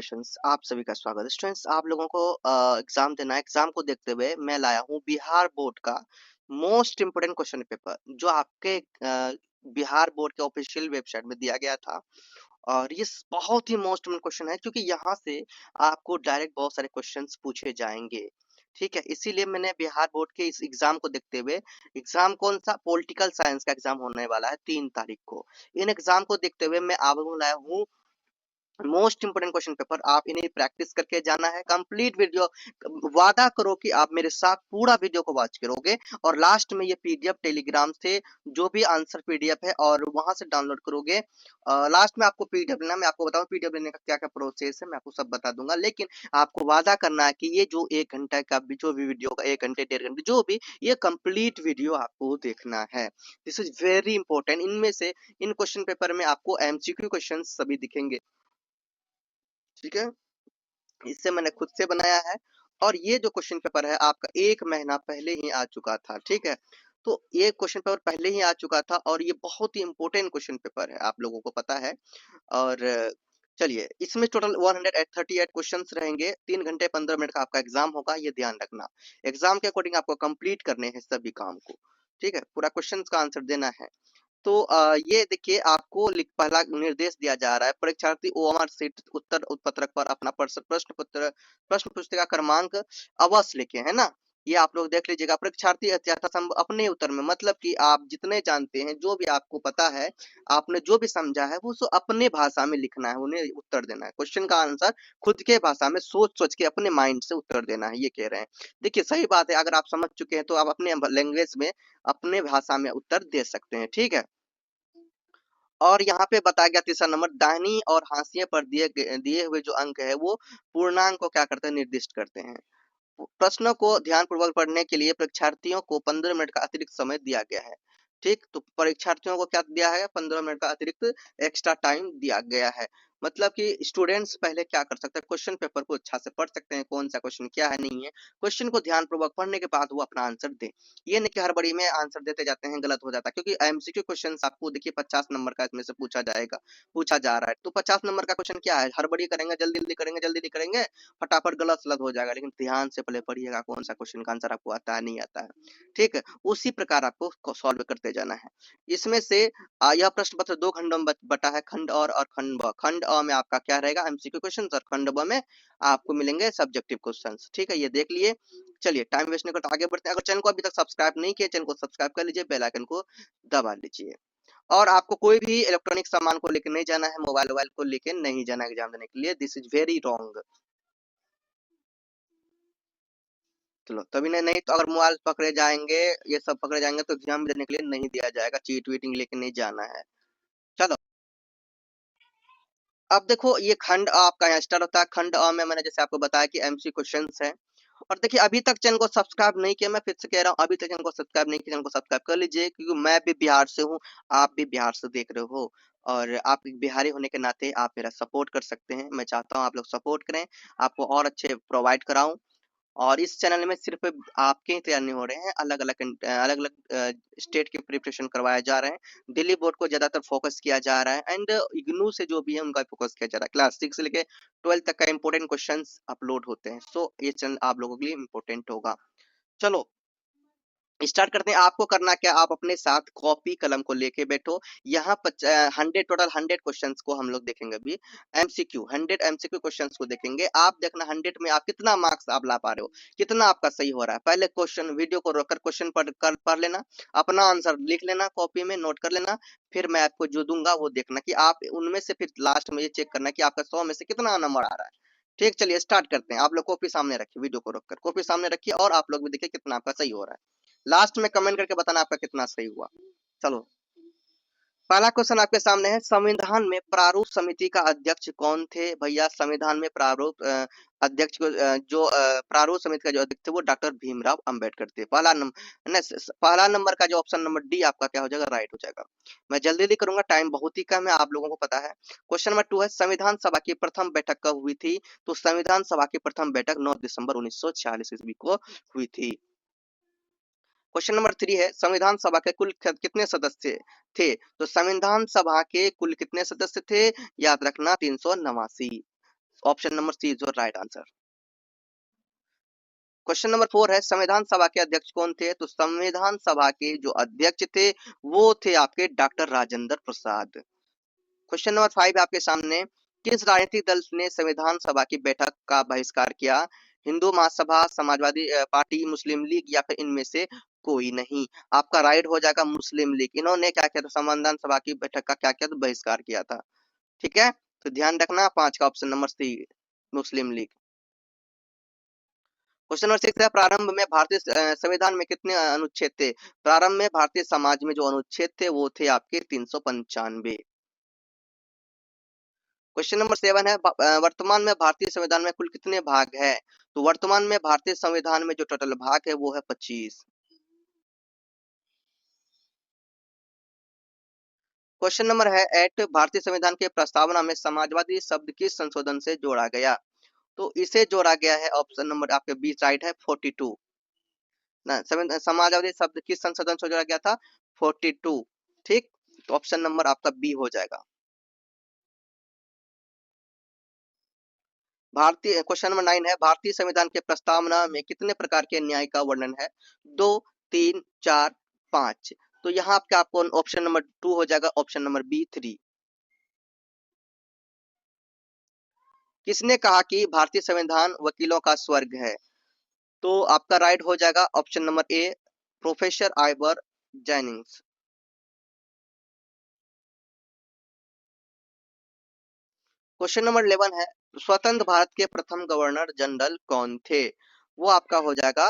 Questions आप सभी का स्वागत है। स्टूडेंट्स, आप लोगों को एग्जाम देना है। एग्जाम को देखते हुए मैं लाया हूँ बिहार बोर्ड का मोस्ट इम्पोर्टेंट क्वेश्चन पेपर, जो आपके बिहार बोर्ड के ऑफिशियल वेबसाइट में दिया गया था। और ये बहुत ही मोस्ट इम्पोर्टेंट क्वेश्चन है, क्योंकि यहाँ से आपको डायरेक्ट बहुत सारे क्वेश्चंस पूछे जाएंगे। ठीक है, इसीलिए मैंने बिहार बोर्ड के इस एग्जाम को देखते हुए, एग्जाम कौन सा, पॉलिटिकल साइंस का एग्जाम होने वाला है 3 तारीख को। इन एग्जाम को देखते हुए मैं आप लोगों को लाया हूँ मोस्ट इंपोर्टेंट क्वेश्चन पेपर। आप इन्हें प्रैक्टिस करके जाना है। कंप्लीट वीडियो, वादा करो कि आप मेरे साथ पूरा वीडियो को वॉच करोगे, और लास्ट में ये पीडीएफ टेलीग्राम से जो भी आंसर पीडीएफ है और वहां से डाउनलोड करोगे। लास्ट में आपको पीडीएफ लेना, मैं आपको बताऊं पीडीएफ लेने का क्या क्या प्रोसेस है, मैं आपको सब बता दूंगा। लेकिन आपको वादा करना है कि ये जो 1 घंटा का जो भी वीडियो का 1 घंटे 1.5 घंटे जो भी, ये कंप्लीट वीडियो आपको देखना है। This is very important. इनमें से इन क्वेश्चन पेपर में आपको एमसीक्यू क्वेश्चन सभी दिखेंगे। ठीक है, इससे मैंने खुद से बनाया है। और ये जो क्वेश्चन पेपर है आपका 1 महीना पहले ही आ चुका था। ठीक है, तो ये क्वेश्चन पेपर पहले ही आ चुका था, और ये बहुत ही इंपॉर्टेंट क्वेश्चन पेपर है, आप लोगों को पता है। और चलिए, इसमें टोटल 138 क्वेश्चंस रहेंगे। 3 घंटे 15 मिनट का आपका एग्जाम होगा, ये ध्यान रखना। एग्जाम के अकॉर्डिंग आपको कंप्लीट करने हैं सभी काम को। ठीक है, पूरा क्वेश्चन का आंसर देना है। तो ये देखिए, आपको पहला निर्देश दिया जा रहा है, परीक्षार्थी ओएमआर सीट उत्तर उत्पत्रक पर अपना प्रश्न पुस्तिका क्रमांक अवश्य लिखे, है ना। ये आप लोग देख लीजिएगा। परीक्षार्थी यथासंभव अपने उत्तर में, मतलब कि आप जितने जानते हैं, जो भी आपको पता है, आपने जो भी समझा है, वो सो अपने भाषा में लिखना है, उन्हें उत्तर देना है। क्वेश्चन का आंसर खुद के भाषा में सोच सोच के अपने माइंड से उत्तर देना है, ये कह रहे हैं। देखिए, सही बात है, अगर आप समझ चुके हैं तो आप अपने लैंग्वेज में, अपने भाषा में उत्तर दे सकते हैं। ठीक है, और यहाँ पे बताया गया तीसरा नंबर, दाहिनी और हाशिए पर दिए हुए जो अंक है, वो पूर्णांक को क्या करते हैं, निर्दिष्ट करते हैं। प्रश्नों को ध्यानपूर्वक पढ़ने के लिए परीक्षार्थियों को 15 मिनट का अतिरिक्त समय दिया गया है। ठीक, तो परीक्षार्थियों को क्या दिया है, 15 मिनट का अतिरिक्त एक्स्ट्रा टाइम दिया गया है। मतलब कि स्टूडेंट्स पहले क्या कर सकते हैं, क्वेश्चन पेपर को अच्छा से पढ़ सकते हैं, कौन सा क्वेश्चन क्या है नहीं है। क्वेश्चन को ध्यानपूर्वक पढ़ने के बाद वो अपना आंसर दें। ये नहीं कि हड़बड़ी में आंसर देते जाते हैं, गलत हो जाता है। क्योंकि एमसीक्यू क्वेश्चन आपको देखिए 50 नंबर का इसमें से पूछा जा रहा है। तो 50 नंबर का क्वेश्चन क्या है, हड़बड़ी करेंगे, जल्दी करेंगे, फटाफट गलत सलत हो जाएगा। लेकिन ध्यान से पहले पढ़िएगा कौन सा क्वेश्चन का आंसर आपको आता है नहीं आता है। ठीक है, उसी प्रकार आपको सॉल्व करते जाना है। इसमें से यह प्रश्न पत्र 2 खंडों में बटा है, खंड और खंड ब। खंड अ में आपका क्या रहेगा, एमसीक्यू क्वेश्चन, और खंड ब में आपको मिलेंगे सब्जेक्टिव क्वेश्चन। ठीक है, ये देख लिए। चलिए, टाइम वेस्ट नहीं करते, आगे बढ़ते हैं। अगर चैनल को अभी तक सब्सक्राइब नहीं किया, चैनल को सब्सक्राइब कर लीजिए, बेल आइकन को दबा लीजिए। और आपको कोई भी इलेक्ट्रॉनिक सामान को लेकर नहीं जाना है, मोबाइल को लेकर नहीं जाना एग्जाम देने के लिए। This is very wrong. चलो, तभी नहीं तो अगर मोबाइल पकड़े जाएंगे, ये सब पकड़े जाएंगे, तो एग्जाम देने के लिए नहीं दिया जाएगा। चीट वीटिंग लेके नहीं जाना है। चलो, अब देखो, ये खंड अ आपका यहाँ स्टार्ट होता है। खंड अ में मैंने जैसे आपको बताया कि एमसी क्वेश्चंस है। और देखिए, अभी तक चैनल को सब्सक्राइब नहीं किया, मैं फिर से कह रहा हूँ, अभी तक चैनल को सब्सक्राइब नहीं किया, चैनल को सब्सक्राइब कर लीजिए, क्योंकि मैं भी बिहार से हूँ, आप भी बिहार से देख रहे हो। और आप बिहारी होने के नाते आप मेरा सपोर्ट कर सकते हैं। मैं चाहता हूँ आप लोग सपोर्ट करें, आपको और अच्छे प्रोवाइड कराऊं। और इस चैनल में सिर्फ आपके ही तैयार नहीं हो रहे हैं, अलग अलग स्टेट के प्रिपरेशन करवाए जा रहे हैं। दिल्ली बोर्ड को ज्यादातर फोकस किया जा रहा है, एंड इग्नू से जो भी है उनका फोकस किया जा रहा है। क्लास 6 से लेके 12 तक का इंपॉर्टेंट क्वेश्चंस अपलोड होते हैं। सो ये चैनल आप लोगों के लिए इंपॉर्टेंट होगा। चलो, स्टार्ट करते हैं। आपको करना क्या, आप अपने साथ कॉपी कलम को लेके बैठो। यहाँ 100 टोटल 100 क्वेश्चंस को हम लोग देखेंगे अभी। एमसीक्यू 100 एमसीक्यू क्वेश्चंस को देखेंगे। आप देखना 100 में आप कितना मार्क्स आप ला पा रहे हो, कितना आपका सही हो रहा है। पहले क्वेश्चन वीडियो को रोककर क्वेश्चन पढ़ लेना, अपना आंसर लिख लेना, कॉपी में नोट कर लेना। फिर मैं आपको जो दूंगा वो देखना कि आप उनमें से फिर लास्ट में ये चेक करना कि आपका 100 में से कितना नंबर आ रहा है। ठीक, चलिए स्टार्ट करते हैं। आप लोग कॉपी सामने रखिए, वीडियो को रोककर कॉपी सामने रखिए, और आप लोग भी देखिए कितना आपका सही हो रहा है। लास्ट में कमेंट करके बताना आपका कितना सही हुआ। चलो, पहला क्वेश्चन आपके सामने है, संविधान में प्रारूप समिति का अध्यक्ष कौन थे। भैया, संविधान में प्रारूप अध्यक्ष को प्रारूप समिति का जो अध्यक्ष थे वो डॉक्टर भीमराव अंबेडकर थे। पहला नंबर का जो ऑप्शन नंबर डी आपका क्या हो जाएगा, राइट हो जाएगा। मैं जल्दी जल्दी करूंगा, टाइम बहुत ही कम है, आप लोगों को पता है। क्वेश्चन नंबर 2 है, संविधान सभा की प्रथम बैठक कब हुई थी। तो संविधान सभा की प्रथम बैठक 9 दिसंबर 1946 ईस्वी को हुई थी। क्वेश्चन नंबर 3 है, संविधान सभा के कुल कितने सदस्य थे। तो संविधान सभा के कुल कितने सदस्य थे, याद रखना 389। Option number C is your right answer. Question number 4 है संविधान सभा के अध्यक्ष कौन थे? तो संविधान सभा के जो अध्यक्ष थे वो थे आपके doctor Rajendra Prasad. Question number 5 है आपके सामने, किस राजनीतिक दल ने संविधान सभा की बैठक का बहिष्कार किया? हिंदू महासभा, समाजवादी पार्टी, मुस्लिम लीग या फिर इनमें से कोई नहीं। आपका राइट हो जाएगा मुस्लिम लीग। इन्होंने क्या किया था? संविधान सभा की बैठक का क्या किया? तो बहिष्कार किया था। ठीक है, तो ध्यान रखना 5 का ऑप्शन नंबर सी मुस्लिम लीग। क्वेश्चन नंबर 6 है प्रारंभ में भारतीय संविधान में कितने अनुच्छेद थे? प्रारंभ में भारतीय समाज में जो अनुच्छेद थे वो थे आपके 395। क्वेश्चन नंबर 7 है वर्तमान में भारतीय संविधान में कुल कितने भाग है? तो वर्तमान में भारतीय संविधान में जो टोटल भाग है वो है 25। क्वेश्चन नंबर है 8 भारतीय संविधान के प्रस्तावना में समाजवादी शब्द किस संशोधन से जोड़ा गया? तो इसे जोड़ा गया है ऑप्शन नंबर आपके बी राइट है 42 ना। समाजवादी शब्द किस संशोधन से जोड़ा गया था? 42। ठीक, तो ऑप्शन नंबर आपका बी हो जाएगा। भारतीय क्वेश्चन नंबर 9 है भारतीय संविधान के प्रस्तावना में कितने प्रकार के न्याय का वर्णन है? 2, 3, 4, 5। तो यहाँ आपका आपको ऑप्शन नंबर 2 हो जाएगा, ऑप्शन नंबर बी 3। किसने कहा कि भारतीय संविधान वकीलों का स्वर्ग है? तो आपका राइट हो जाएगा ऑप्शन नंबर ए professor Ivor Jennings. Question number 11 है स्वतंत्र भारत के प्रथम गवर्नर जनरल कौन थे? वो आपका हो जाएगा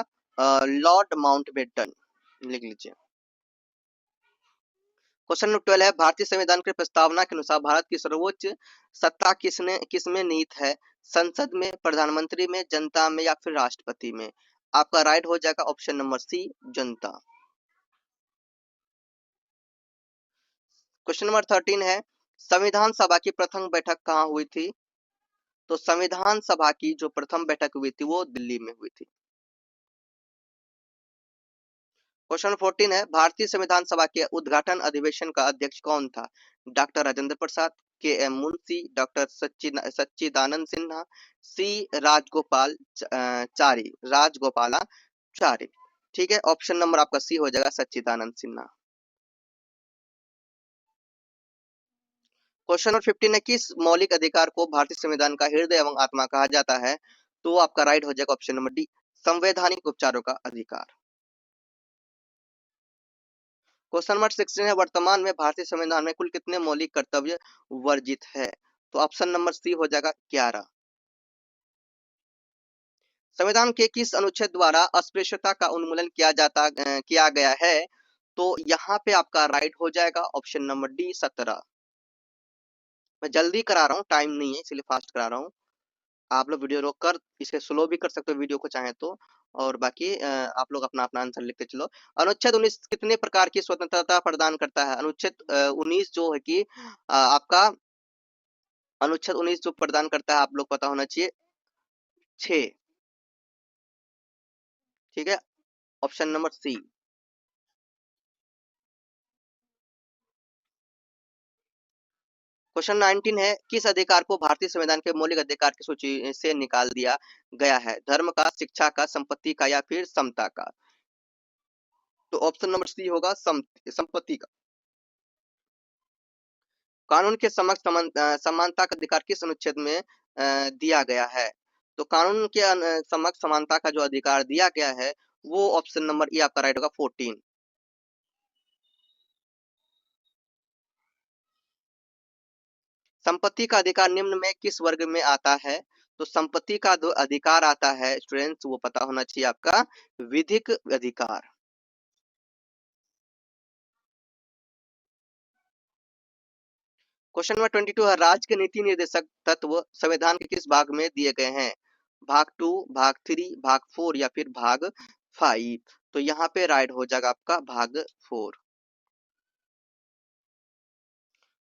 लॉर्ड माउंटबेटन। लिख लीजिए। क्वेश्चन नंबर 12 है भारतीय संविधान के प्रस्तावना के अनुसार भारत की सर्वोच्च सत्ता किसमें निहित है? संसद में, प्रधानमंत्री में, जनता में या फिर राष्ट्रपति में? आपका राइट हो जाएगा ऑप्शन नंबर सी जनता। क्वेश्चन नंबर 13 है संविधान सभा की प्रथम बैठक कहाँ हुई थी? तो संविधान सभा की जो प्रथम बैठक हुई थी वो दिल्ली में हुई थी। क्वेश्चन 14 है भारतीय संविधान सभा के उद्घाटन अधिवेशन का अध्यक्ष कौन था? डॉक्टर राजेंद्र प्रसाद, के एम मुंशी, डॉक्टर सच्चिदानंद सिन्हा, सी राजगोपालाचारी। ठीक है, ऑप्शन नंबर आपका सी हो जाएगा सच्चिदानंद सिन्हा। क्वेश्चन नंबर 15 है किस मौलिक अधिकार को भारतीय संविधान का हृदय एवं आत्मा कहा जाता है? तो आपका राइट हो जाएगा ऑप्शन नंबर डी संवैधानिक उपचारों का अधिकार। क्वेश्चन नंबर 16 है वर्तमान में भारतीय संविधान में कुल कितने मौलिक कर्तव्य वर्जित है? तो ऑप्शन नंबर सी हो जाएगा 11। संविधान के किस अनुच्छेद द्वारा अस्पृश्यता का उन्मूलन किया गया है? तो यहाँ पे आपका राइट हो जाएगा ऑप्शन नंबर डी 17। मैं जल्दी करा रहा हूँ, टाइम नहीं है इसलिए फास्ट करा रहा हूँ। आप लोग वीडियो रोक कर इसे स्लो भी कर सकते हो वीडियो को चाहे तो। और बाकी आप लोग अपना अपना आंसर लिखते चलो। अनुच्छेद 19 कितने प्रकार की स्वतंत्रता प्रदान करता है? अनुच्छेद 19 जो है कि आपका अनुच्छेद 19 जो प्रदान करता है आप लोग पता होना चाहिए 6। ठीक है, ऑप्शन नंबर सी। क्वेश्चन 19 है किस अधिकार को भारतीय संविधान के मौलिक अधिकार की सूची से निकाल दिया गया है? धर्म का, शिक्षा का, संपत्ति का या फिर समता का? तो ऑप्शन नंबर सी होगा संपत्ति का। कानून के समक्ष समानता का अधिकार किस अनुच्छेद में दिया गया है? तो कानून के समक्ष समानता का जो अधिकार दिया गया है वो ऑप्शन नंबर ए आपका राइट होगा 14। संपत्ति का अधिकार निम्न में किस वर्ग में आता है? तो संपत्ति का जो अधिकार आता है स्टूडेंट्स वो पता होना चाहिए आपका विधिक अधिकार। क्वेश्चन नंबर 22 है राज्य के नीति निर्देशक तत्व संविधान के किस भाग में दिए गए हैं? भाग 2, भाग 3, भाग 4 या फिर भाग 5? तो यहाँ पे राइट हो जाएगा आपका भाग 4।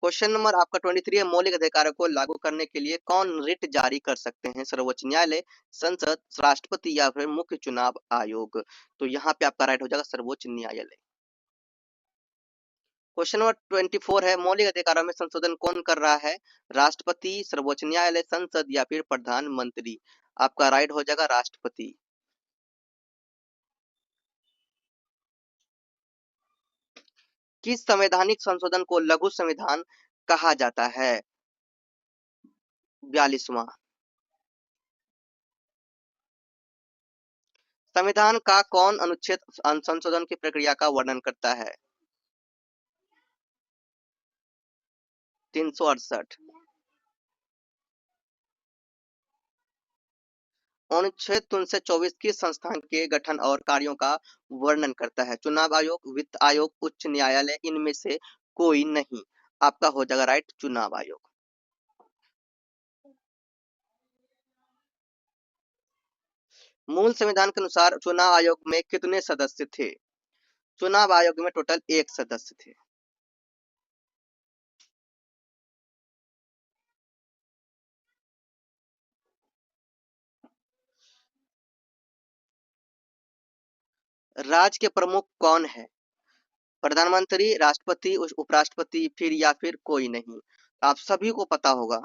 क्वेश्चन नंबर आपका 23 है मौलिक अधिकारों को लागू करने के लिए कौन रिट जारी कर सकते हैं? सर्वोच्च न्यायालय, संसद, राष्ट्रपति या फिर मुख्य चुनाव आयोग? तो यहाँ पे आपका राइट हो जाएगा सर्वोच्च न्यायालय। क्वेश्चन नंबर 24 है, मौलिक अधिकारों में संशोधन कौन कर रहा है? राष्ट्रपति, सर्वोच्च न्यायालय, संसद या फिर प्रधानमंत्री? आपका राइट हो जाएगा राष्ट्रपति। किस संवैधानिक संशोधन को लघु संविधान कहा जाता है? 42वां। संविधान का कौन अनुच्छेद संशोधन की प्रक्रिया का वर्णन करता है? 368। अनुच्छेद 324 किस संस्थान के गठन और कार्यों का वर्णन करता है? चुनाव आयोग, वित्त आयोग, उच्च न्यायालय, इनमें से कोई नहीं। आपका हो जाएगा राइट चुनाव आयोग। मूल संविधान के अनुसार चुनाव आयोग में कितने सदस्य थे? चुनाव आयोग में टोटल 1 सदस्य थे। राज्य के प्रमुख कौन है? प्रधानमंत्री, राष्ट्रपति, उपराष्ट्रपति फिर या फिर कोई नहीं? आप सभी को पता होगा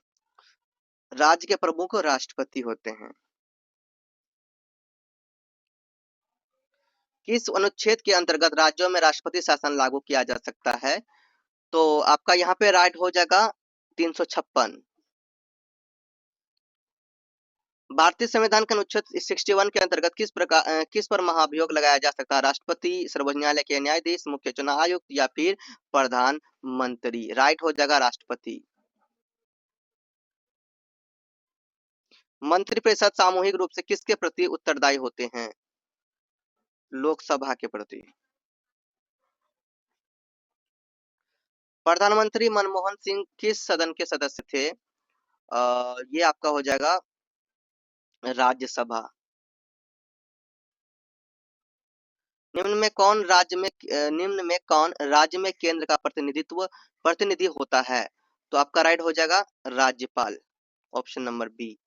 राज्य के प्रमुख राष्ट्रपति होते हैं। किस अनुच्छेद के अंतर्गत राज्यों में राष्ट्रपति शासन लागू किया जा सकता है? तो आपका यहाँ पे राइट हो जाएगा 356। भारतीय संविधान के अनुच्छेद 61 के अंतर्गत किस पर महाभियोग लगाया जा सकता है? राष्ट्रपति, सर्वोच्च न्यायालय के न्यायाधीश, मुख्य चुनाव आयुक्त या फिर प्रधानमंत्री? राइट हो जाएगा राष्ट्रपति। मंत्रिपरिषद सामूहिक रूप से किसके प्रति उत्तरदायी होते हैं? लोकसभा के प्रति। प्रधानमंत्री मनमोहन सिंह किस सदन के सदस्य थे? ये आपका हो जाएगा राज्यसभा। निम्न में कौन राज्य में केंद्र का प्रतिनिधि होता है? तो आपका राइट हो जाएगा राज्यपाल। Option number B.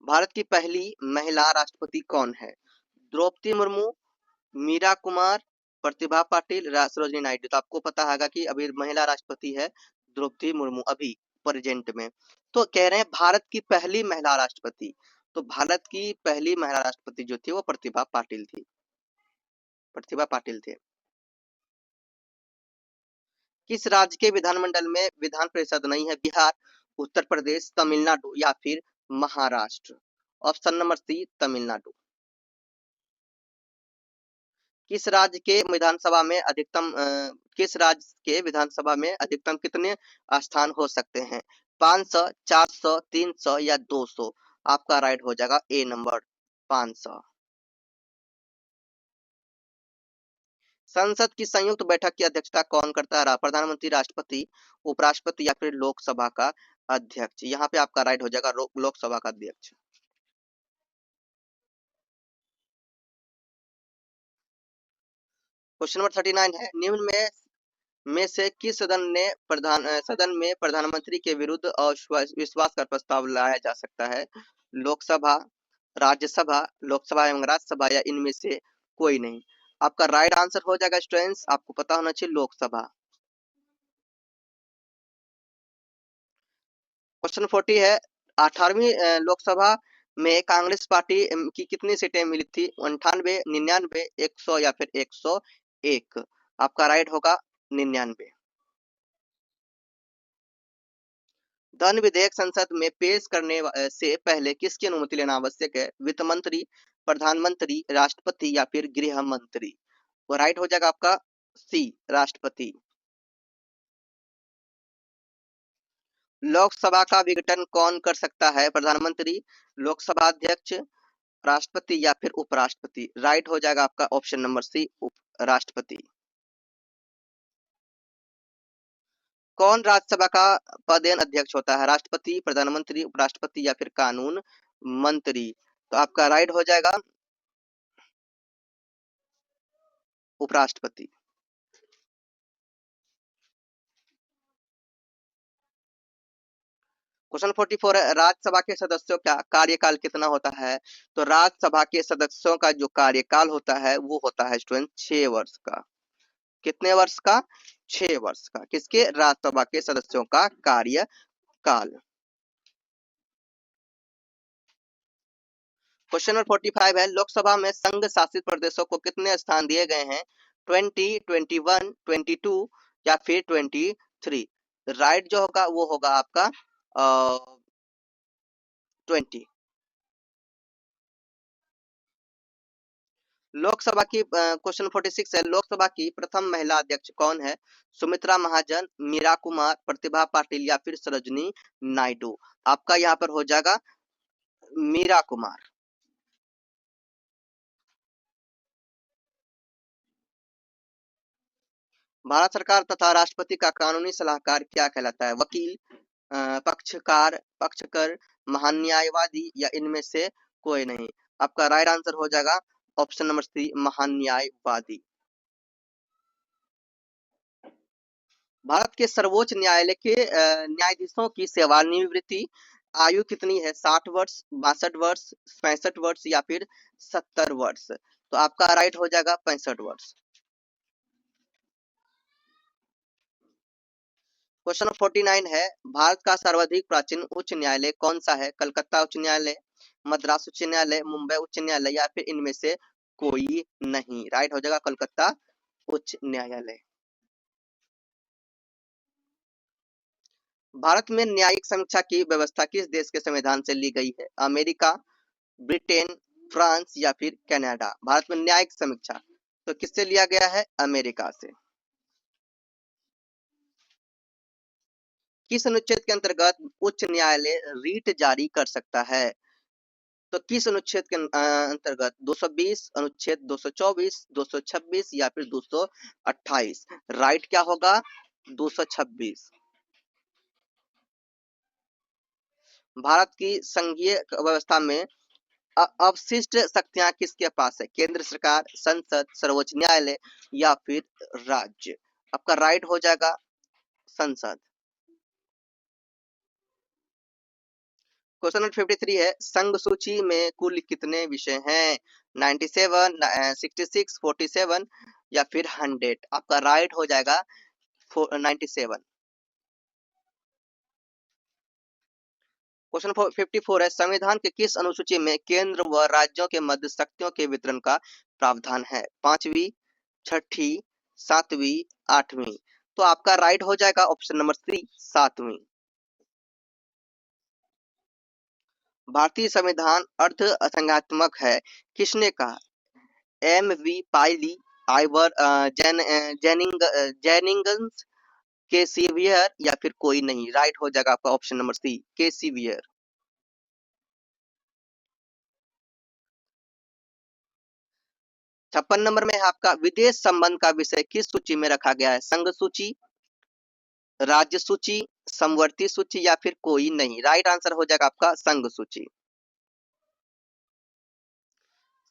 भारत की पहली महिला राष्ट्रपति कौन है? द्रौपदी मुर्मू, मीरा कुमार, प्रतिभा पाटिल, सरोजिनी नायडू? तो आपको पता होगा कि अभी महिला राष्ट्रपति है द्रौपदी मुर्मू अभी प्रेजेंट में। तो कह रहे हैं भारत की पहली महिला राष्ट्रपति, तो भारत की पहली महिला राष्ट्रपति जो थी वो प्रतिभा पाटिल थी। प्रतिभा पाटिल थे। किस राज्य के विधानमंडल में विधान परिषद नहीं है? बिहार, उत्तर प्रदेश, तमिलनाडु या फिर Maharashtra? Option number C Tamil Nadu. किस राज्य के विधानसभा में अधिकतम कितने स्थान हो सकते हैं? 500, 400, 300 या 200? आपका राइट हो जाएगा ए नंबर 500। संसद की संयुक्त बैठक की अध्यक्षता कौन करता है? प्रधानमंत्री, राष्ट्रपति, उपराष्ट्रपति या फिर लोकसभा का अध्यक्ष? यहाँ पे आपका राइट हो जाएगा लोकसभा का अध्यक्ष। क्वेश्चन नंबर 39 है, निम्न में से किस सदन में प्रधानमंत्री के विरुद्ध अविश्वास का प्रस्ताव लाया जा सकता है? लोकसभा, राज्यसभा, लोकसभा एवं राज्यसभा या इनमें से कोई नहीं? आपका राइट आंसर हो जाएगा स्टूडेंट्स, आपको पता होना चाहिए लोकसभा। क्वेश्चन 40 है, 18वीं लोकसभा में कांग्रेस पार्टी की कितनी सीटें मिली थी? 98, 99, 100 या फिर 101? आपका राइट होगा 99। धन विधेयक संसद में पेश करने से पहले किसकी अनुमति लेना आवश्यक है? वित्त मंत्री, प्रधानमंत्री, राष्ट्रपति या फिर गृह मंत्री? वो राइट हो जाएगा आपका सी राष्ट्रपति। लोकसभा का विघटन कौन कर सकता है? प्रधानमंत्री, लोकसभा अध्यक्ष, राष्ट्रपति या फिर उपराष्ट्रपति? राइट हो जाएगा आपका ऑप्शन नंबर सी राष्ट्रपति। कौन राज्यसभा का पदेन अध्यक्ष होता है? राष्ट्रपति, प्रधानमंत्री, उपराष्ट्रपति या फिर कानून मंत्री? तो आपका राइट हो जाएगा उपराष्ट्रपति। क्वेश्चन 44 है, राज्यसभा के सदस्यों का कार्यकाल कितना होता है? तो राज्यसभा के सदस्यों का जो कार्यकाल होता है वो होता है स्टूडेंट 6 वर्ष का। कितने वर्ष का? 6 वर्ष का। किसके? राज्यसभा के सदस्यों का कार्यकाल। क्वेश्चन नंबर 45 है, लोकसभा में संघ शासित प्रदेशों को कितने स्थान दिए गए हैं? 20, 21, 22 या फिर 23? राइट जो होगा वो होगा आपका 20। लोकसभा की क्वेश्चन 46 है, लोकसभा की प्रथम महिला अध्यक्ष कौन है? सुमित्रा महाजन, मीरा कुमार, प्रतिभा पाटिल या फिर सरोजनी नायडू? आपका यहाँ पर हो जाएगा मीरा कुमार। भारत सरकार तथा राष्ट्रपति का कानूनी सलाहकार क्या कहलाता है? वकील, पक्षकार, पक्षकर, महान्यायवादी या इनमें से कोई नहीं? आपका राइट आंसर हो जाएगा ऑप्शन नंबर सी, महान्यायवादी। भारत के सर्वोच्च न्यायालय के न्यायाधीशों की सेवानिवृत्ति आयु कितनी है? 60 वर्ष, 62 वर्ष, 65 वर्ष या फिर 70 वर्ष? तो आपका राइट हो जाएगा 65 वर्ष। क्वेश्चन 49 है, भारत का सर्वाधिक प्राचीन उच्च न्यायालय कौन सा है? कलकत्ता उच्च न्यायालय, मद्रास उच्च न्यायालय, मुंबई उच्च न्यायालय या फिर इनमें से कोई नहीं? राइट हो जाएगा कलकत्ता उच्च न्यायालय। भारत में न्यायिक समीक्षा की व्यवस्था किस देश के संविधान से ली गई है? अमेरिका, ब्रिटेन, फ्रांस या फिर कनाडा? भारत में न्यायिक समीक्षा तो किससे लिया गया है? अमेरिका से। किस अनुच्छेद के अंतर्गत उच्च न्यायालय रीट जारी कर सकता है? तो किस अनुच्छेद के अंतर्गत? 220, अनुच्छेद 224, 226 या फिर 228? राइट क्या होगा? 226। भारत की संघीय व्यवस्था में अवशिष्ट शक्तियां किसके पास है? केंद्र सरकार, संसद, सर्वोच्च न्यायालय या फिर राज्य? आपका राइट हो जाएगा संसद। क्वेश्चन नंबर 53 है, संघ सूची में कुल कितने विषय हैं? 97, 66, 47 या फिर 100? आपका राइट हो जाएगा 97। क्वेश्चन 54 है, संविधान के किस अनुसूची में केंद्र व राज्यों के मध्य शक्तियों के वितरण का प्रावधान है? 5वीं, 6ठी, 7वीं, 8वीं? तो आपका राइट हो जाएगा ऑप्शन नंबर सी, 7वीं। भारतीय संविधान अर्ध असंज्ञात्मक है, किसने कहा? एम वी पाइली, आइवर जेनिंगन्स, के सीवियर या फिर कोई नहीं? राइट हो जाएगा आपका ऑप्शन नंबर सी, के सीवियर। 56 नंबर में है आपका, विदेश संबंध का विषय किस सूची में रखा गया है? संघ सूची, राज्य सूची, समवर्ती सूची या फिर कोई नहीं? राइट आंसर हो जाएगा आपका संघ सूची।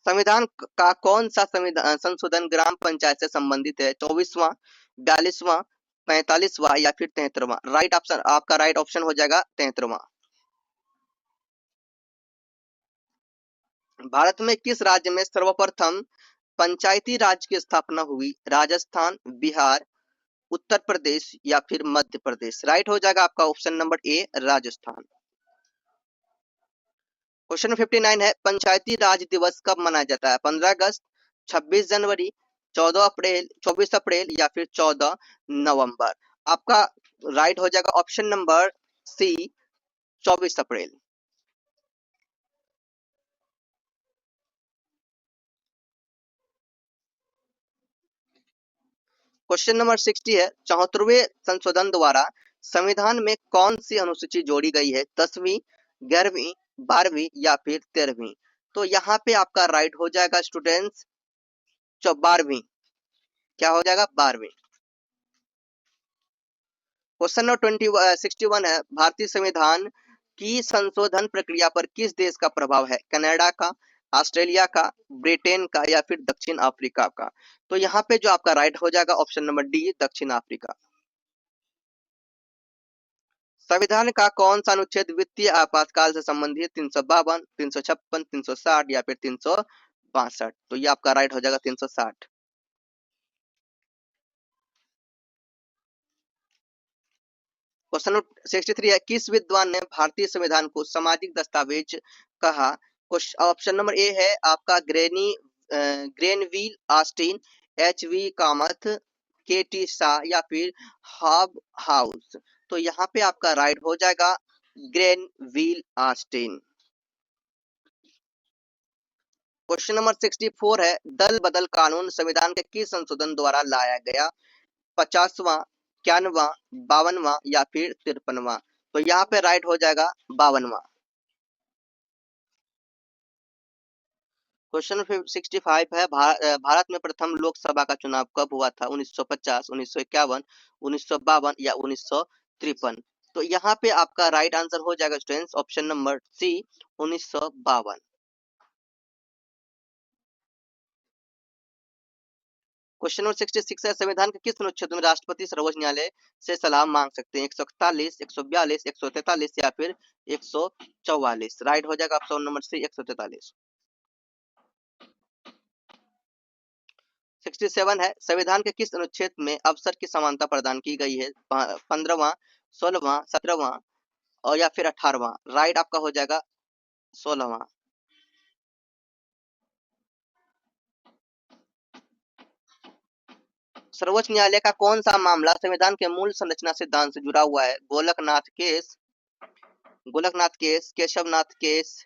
संविधान का कौन सा संविधान संशोधन ग्राम पंचायत से संबंधित है? 24वां, 42वां, 45वां या फिर 73वां? राइट ऑप्शन, आपका राइट ऑप्शन हो जाएगा 73वां। भारत में किस राज्य में सर्वप्रथम पंचायती राज की स्थापना हुई? राजस्थान, बिहार, उत्तर प्रदेश या फिर मध्य प्रदेश? राइट हो जाएगा आपका ऑप्शन नंबर ए, राजस्थान। क्वेश्चन 59 है, पंचायती राज दिवस कब मनाया जाता है? 15 अगस्त, 26 जनवरी, 14 अप्रैल, 24 अप्रैल या फिर 14 नवंबर? आपका राइट हो जाएगा ऑप्शन नंबर सी, 24 अप्रैल। क्वेश्चन नंबर 60 है, 74वें संशोधन द्वारा संविधान में कौन सी अनुसूची जोड़ी गई है? 10वीं, 11वीं, 12वीं या फिर 13वीं? तो यहाँ पे आपका राइट हो जाएगा स्टूडेंट्स 12वीं। क्या हो जाएगा? 12वीं। क्वेश्चन नंबर 61 है, भारतीय संविधान की संशोधन प्रक्रिया पर किस देश का प्रभाव है? कनाडा का, ऑस्ट्रेलिया का, ब्रिटेन का या फिर दक्षिण अफ्रीका का? तो यहाँ पे जो आपका राइट हो जाएगा ऑप्शन नंबर डी, दक्षिण अफ्रीका। संविधान का कौन सा अनुच्छेद वित्तीय आपातकाल से संबंधित? 352, 356, 360 या फिर 362? तो ये आपका राइट हो जाएगा 360। क्वेश्चन 63 है, किस विद्वान ने भारतीय संविधान को सामाजिक दस्तावेज कहा? ऑप्शन नंबर ए है आपका ग्रेनवील ऑस्टिन, एच वी कामथ, के टी शाह या फिर हॉब हाउस। तो यहाँ पे आपका राइट हो जाएगा ग्रेनवील ऑस्टिन। क्वेश्चन नंबर 64 है, दल बदल कानून संविधान के किस संशोधन द्वारा लाया गया? 50वां, 91वां, 52वां या फिर 53वां? तो यहाँ पे राइट हो जाएगा 52वां। क्वेश्चन 65 है, भारत में प्रथम लोकसभा का चुनाव कब हुआ था? 1950, 1951, 1952 या 1953? तो यहाँ पे आपका राइट आंसर हो जाएगा students option number C 1952। Question number 66 है, संविधान के किस अनुच्छेद में राष्ट्रपति सर्वोच्च न्यायालय से सलाह मांग सकते हैं? 141, 142, 143 या फिर 144? राइट हो जाएगा ऑप्शन नंबर सी 143। 67 है, संविधान के किस अनुच्छेद में अवसर की समानता प्रदान की गई है? 15वां, 16वां, 17वां और या फिर 18वां? राइट आपका हो जाएगा 16वां। सर्वोच्च न्यायालय का कौन सा मामला संविधान के मूल संरचना सिद्धांत से जुड़ा हुआ है? गोलकनाथ केस, केशवनाथ केस,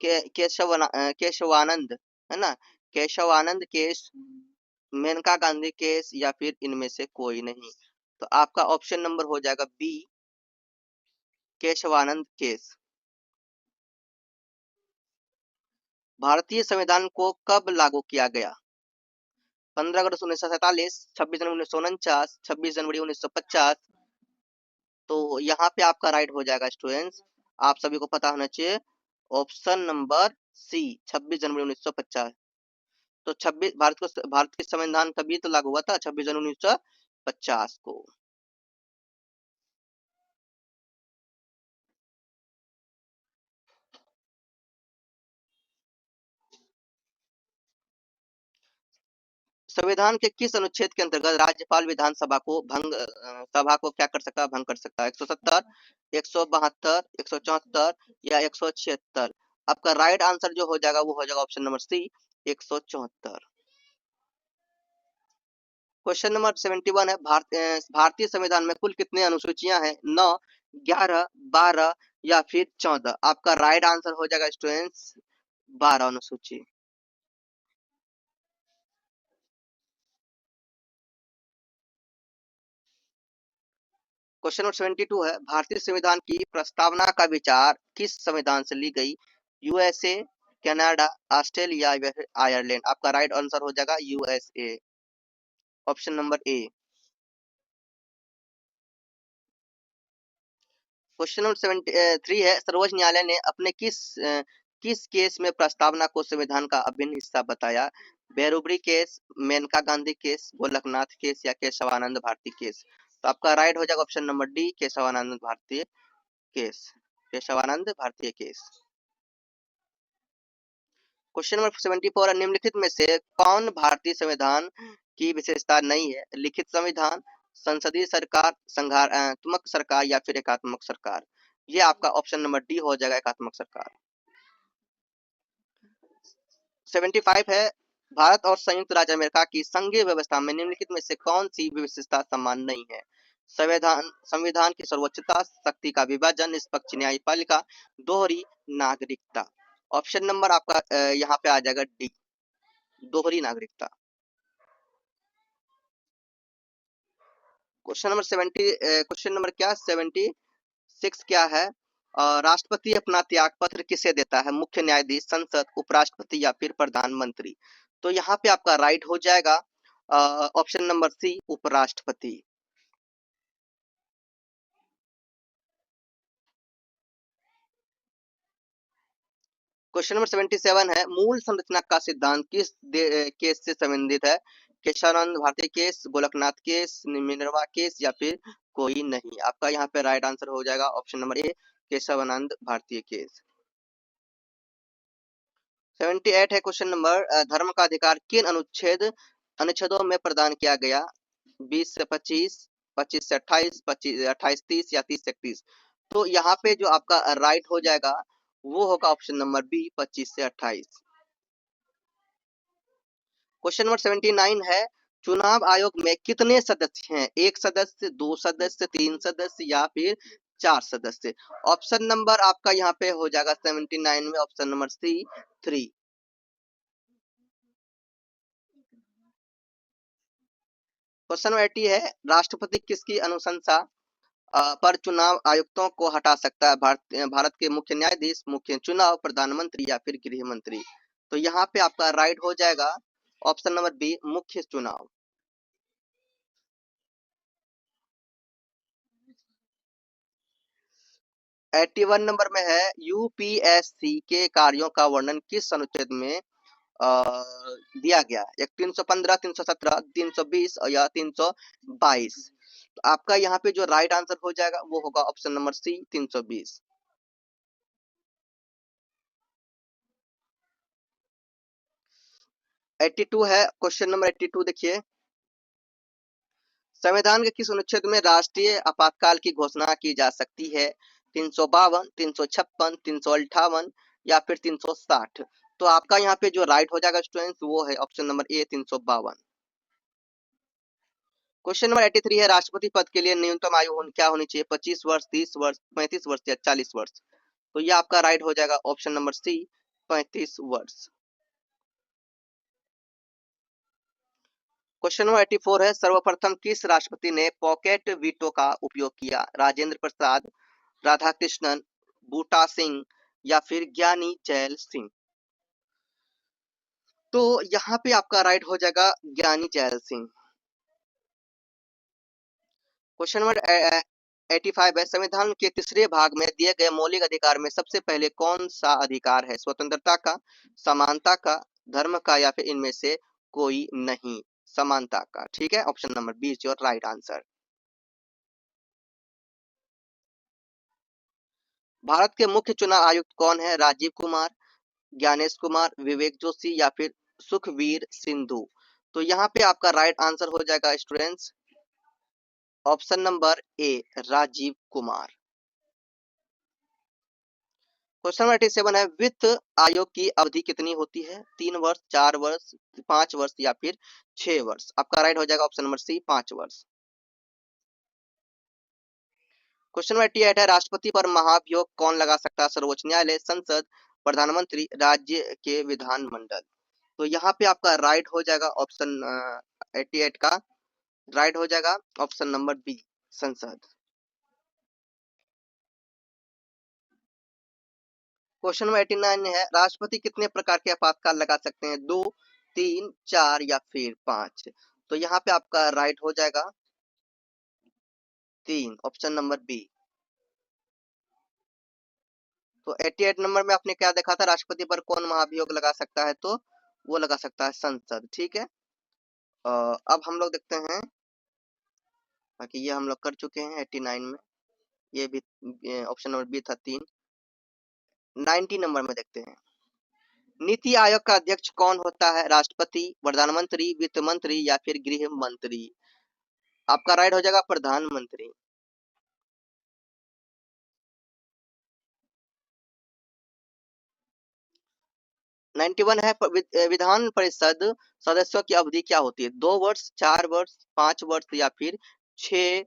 केशवानंद, है ना, केशवानंद केस, मेनका गांधी केस या फिर इनमें से कोई नहीं? तो आपका ऑप्शन नंबर हो जाएगा बी केशवानंद केस। भारतीय संविधान को कब लागू किया गया? 15 अगस्त 1947, 26 जनवरी 1949, 26 जनवरी 1950? तो यहाँ पे आपका राइट हो जाएगा स्टूडेंट्स, आप सभी को पता होना चाहिए ऑप्शन नंबर सी 26 जनवरी 1950। तो 26 भारत के संविधान तभी तो लागू हुआ था 26 जनवरी 1950 को। संविधान के किस अनुच्छेद के अंतर्गत राज्यपाल विधानसभा को सभा को क्या कर सकता है? भंग कर सकता है? 170, 172, 174 या 176? आपका राइट आंसर जो हो जाएगा वो हो जाएगा option number C 174। Question number 71 है, भारतीय संविधान में कुल कितने अनुसूचियां हैं? 9, 11, 12 या फिर 14? आपका राइट आंसर हो जाएगा स्टूडेंट्स 12 अनुसूची। क्वेश्चन नंबर 72 है, भारतीय संविधान की प्रस्तावना का विचार किस संविधान से ली गई? यूएसए, कनाडा, ऑस्ट्रेलिया या फिर आयरलैंड? आपका राइट आंसर हो जाएगा यूएसए, ऑप्शन नंबर ए। क्वेश्चन नंबर 73 है, सर्वोच्च न्यायालय ने अपने किस केस में प्रस्तावना को संविधान का अभिन्न हिस्सा बताया? Berubari case, Menaka Gandhi case, Golaknath case या केशवानंद भारती केस? तो आपका राइट हो जाएगा ऑप्शन नंबर डी केशवानंद भारतीय केस, केशवानंद भारतीय केस। क्वेश्चन नंबर 74, निम्नलिखित में से कौन भारतीय संविधान की विशेषता नहीं है? लिखित संविधान, संसदीय सरकार, संघात्मक सरकार या फिर एकात्मक सरकार? ये आपका ऑप्शन नंबर डी हो जाएगा एकात्मक सरकार। 75 है, भारत और संयुक्त राज्य अमेरिका की संघीय व्यवस्था में निम्नलिखित में से कौन सी विशेषता समान नहीं है? संविधान की सर्वोच्चता, शक्ति का विभाजन, निष्पक्ष न्यायपालिका, दोहरी नागरिकता? ऑप्शन नंबर आपका यहाँ पे आ जाएगा डी दोहरी नागरिकता। क्वेश्चन नंबर क्या 76 क्या है? राष्ट्रपति अपना त्याग पत्र किसे देता है? मुख्य न्यायाधीश, संसद, उपराष्ट्रपति या फिर प्रधानमंत्री? तो यहाँ पे आपका राइट हो जाएगा ऑप्शन नंबर सी उपराष्ट्रपति। क्वेश्चन नंबर 77 है, मूल संरचना का सिद्धांत किस केस से संबंधित है? केशवानंद भारतीय case, Golaknath case, Minerva case या फिर कोई नहीं? आपका यहाँ पे राइट आंसर हो जाएगा ऑप्शन नंबर ए केशवानंद भारतीय केस। 78 है क्वेश्चन नंबर, धर्म का अधिकार किन अनुच्छेदों में प्रदान किया गया? 20 से 25, 25 से 28, 25 28 30 या 30 से 31। तो यहाँ पे जो आपका राइट हो जाएगा वो होगा ऑप्शन नंबर बी, 25 से 28। क्वेश्चन नंबर 79 है, चुनाव आयोग में कितने सदस्य हैं? एक सदस्य, दो सदस्य, तीन सदस्य या फिर चार सदस्य? ऑप्शन नंबर आपका यहाँ पे हो जाएगा 79 में option number C, 3। Question number 80 है, राष्ट्रपति किसकी अनुशंसा पर चुनाव आयुक्तों को हटा सकता है? भारत के मुख्य न्यायाधीश, मुख्य चुनाव, प्रधानमंत्री या फिर गृह मंत्री? तो यहाँ पे आपका राइट हो जाएगा ऑप्शन नंबर बी, मुख्य चुनाव। 81 नंबर में है, यूपीएससी के कार्यों का वर्णन किस अनुच्छेद में दिया गया? एक 315, 317, 320 या 322? तो आपका यहाँ पे जो राइट आंसर हो जाएगा वो होगा ऑप्शन नंबर सी, 320। 82 है, क्वेश्चन नंबर 82 देखिए, संविधान के किस अनुच्छेद में राष्ट्रीय आपातकाल की घोषणा की जा सकती है? 352, 356, 358 या फिर 360? तो आपका यहाँ पे जो राइट हो जाएगा स्टूडेंट्स वो है ऑप्शन नंबर ए, 352। क्वेश्चन नंबर 83 है, राष्ट्रपति पद के लिए न्यूनतम आयु क्या होनी चाहिए? 25 वर्ष, 30 वर्ष, 35 वर्ष या 40 वर्ष? तो ये आपका राइट हो जाएगा ऑप्शन नंबर सी, 35 वर्ष। क्वेश्चन नंबर 84 है, सर्वप्रथम किस राष्ट्रपति ने पॉकेट वीटो का उपयोग किया? राजेंद्र प्रसाद, राधाकृष्णन, बूटा सिंह या फिर ज्ञानी जैल सिंह? तो यहाँ पे आपका राइट हो जाएगा ज्ञानी जैल सिंह। क्वेश्चन नंबर 85 है, संविधान के तीसरे भाग में दिए गए मौलिक अधिकार में सबसे पहले कौन सा अधिकार है? स्वतंत्रता का, समानता का, धर्म का या फिर इनमें से कोई नहीं? समानता का। ठीक है, option number B is your right answer. Bharat के मुख्य चुनाव आयुक्त कौन है? राजीव कुमार, ज्ञानेश कुमार, विवेक जोशी या फिर सुखवीर सिंधु? तो यहाँ पे आपका राइट आंसर हो जाएगा students option number A, Rajiv Kumar. Question number 87 है, वित्त आयोग की अवधि कितनी होती है? 3 वर्ष, 4 वर्ष, 5 वर्ष या फिर 6 वर्ष? आपका राइट हो जाएगा ऑप्शन नंबर सी, 5 वर्ष। क्वेश्चन नंबर 88 है, राष्ट्रपति पर महाभियोग कौन लगा सकता है? सर्वोच्च न्यायालय, संसद, प्रधानमंत्री, राज्य के विधानमंडल? तो यहाँ पे आपका राइट हो जाएगा ऑप्शन 88 का राइट हो जाएगा ऑप्शन नंबर बी, संसद। क्वेश्चन नंबर 89 है, राष्ट्रपति कितने प्रकार के आपातकाल लगा सकते हैं? 2, 3, 4 या फिर 5? तो यहाँ पे आपका राइट हो जाएगा 3, ऑप्शन नंबर बी। तो 88 नंबर में आपने क्या देखा था, राष्ट्रपति पर कौन महाभियोग लगा सकता है? तो वो लगा सकता है संसद। ठीक है, अब हम लोग देखते हैं, बाकी ये हम लोग कर चुके हैं 89 में, ये भी ऑप्शन नंबर बी था 3। 90 नंबर में देखते हैं, नीति आयोग का अध्यक्ष कौन होता है? राष्ट्रपति, प्रधानमंत्री, वित्त मंत्री या फिर गृह मंत्री? आपका राइट हो जाएगा प्रधानमंत्री। नाइन्टी वन है, विधान परिषद सदस्यों की अवधि क्या होती है? 2 वर्ष, 4 वर्ष, 5 वर्ष या फिर 6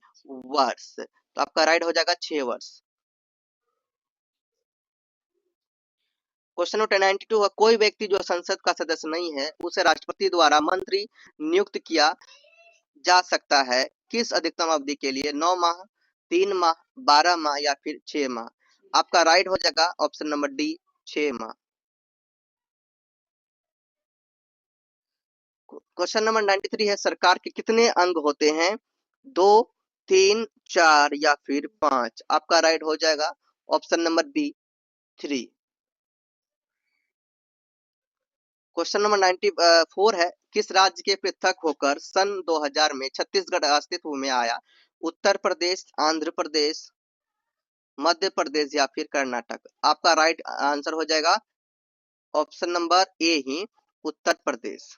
वर्ष? तो आपका राइट हो जाएगा 6 वर्ष। क्वेश्चन नंबर 92 है, कोई व्यक्ति जो संसद का सदस्य नहीं है उसे राष्ट्रपति द्वारा मंत्री नियुक्त किया जा सकता है किस अधिकतम अवधि के लिए? 9 माह, 3 माह, 12 माह या फिर 6 माह? आपका राइट हो जाएगा ऑप्शन नंबर डी, 6 माह। क्वेश्चन नंबर 93 है, सरकार के कितने अंग होते हैं? 2, 3, 4 या फिर 5? आपका राइट हो जाएगा option number B, 3। Question number 94 है, किस राज्य के पृथक होकर सन 2000 में छत्तीसगढ़ अस्तित्व में आया? उत्तर प्रदेश, आंध्र प्रदेश, मध्य प्रदेश या फिर कर्नाटक? आपका राइट आंसर हो जाएगा ऑप्शन नंबर ए ही, उत्तर प्रदेश।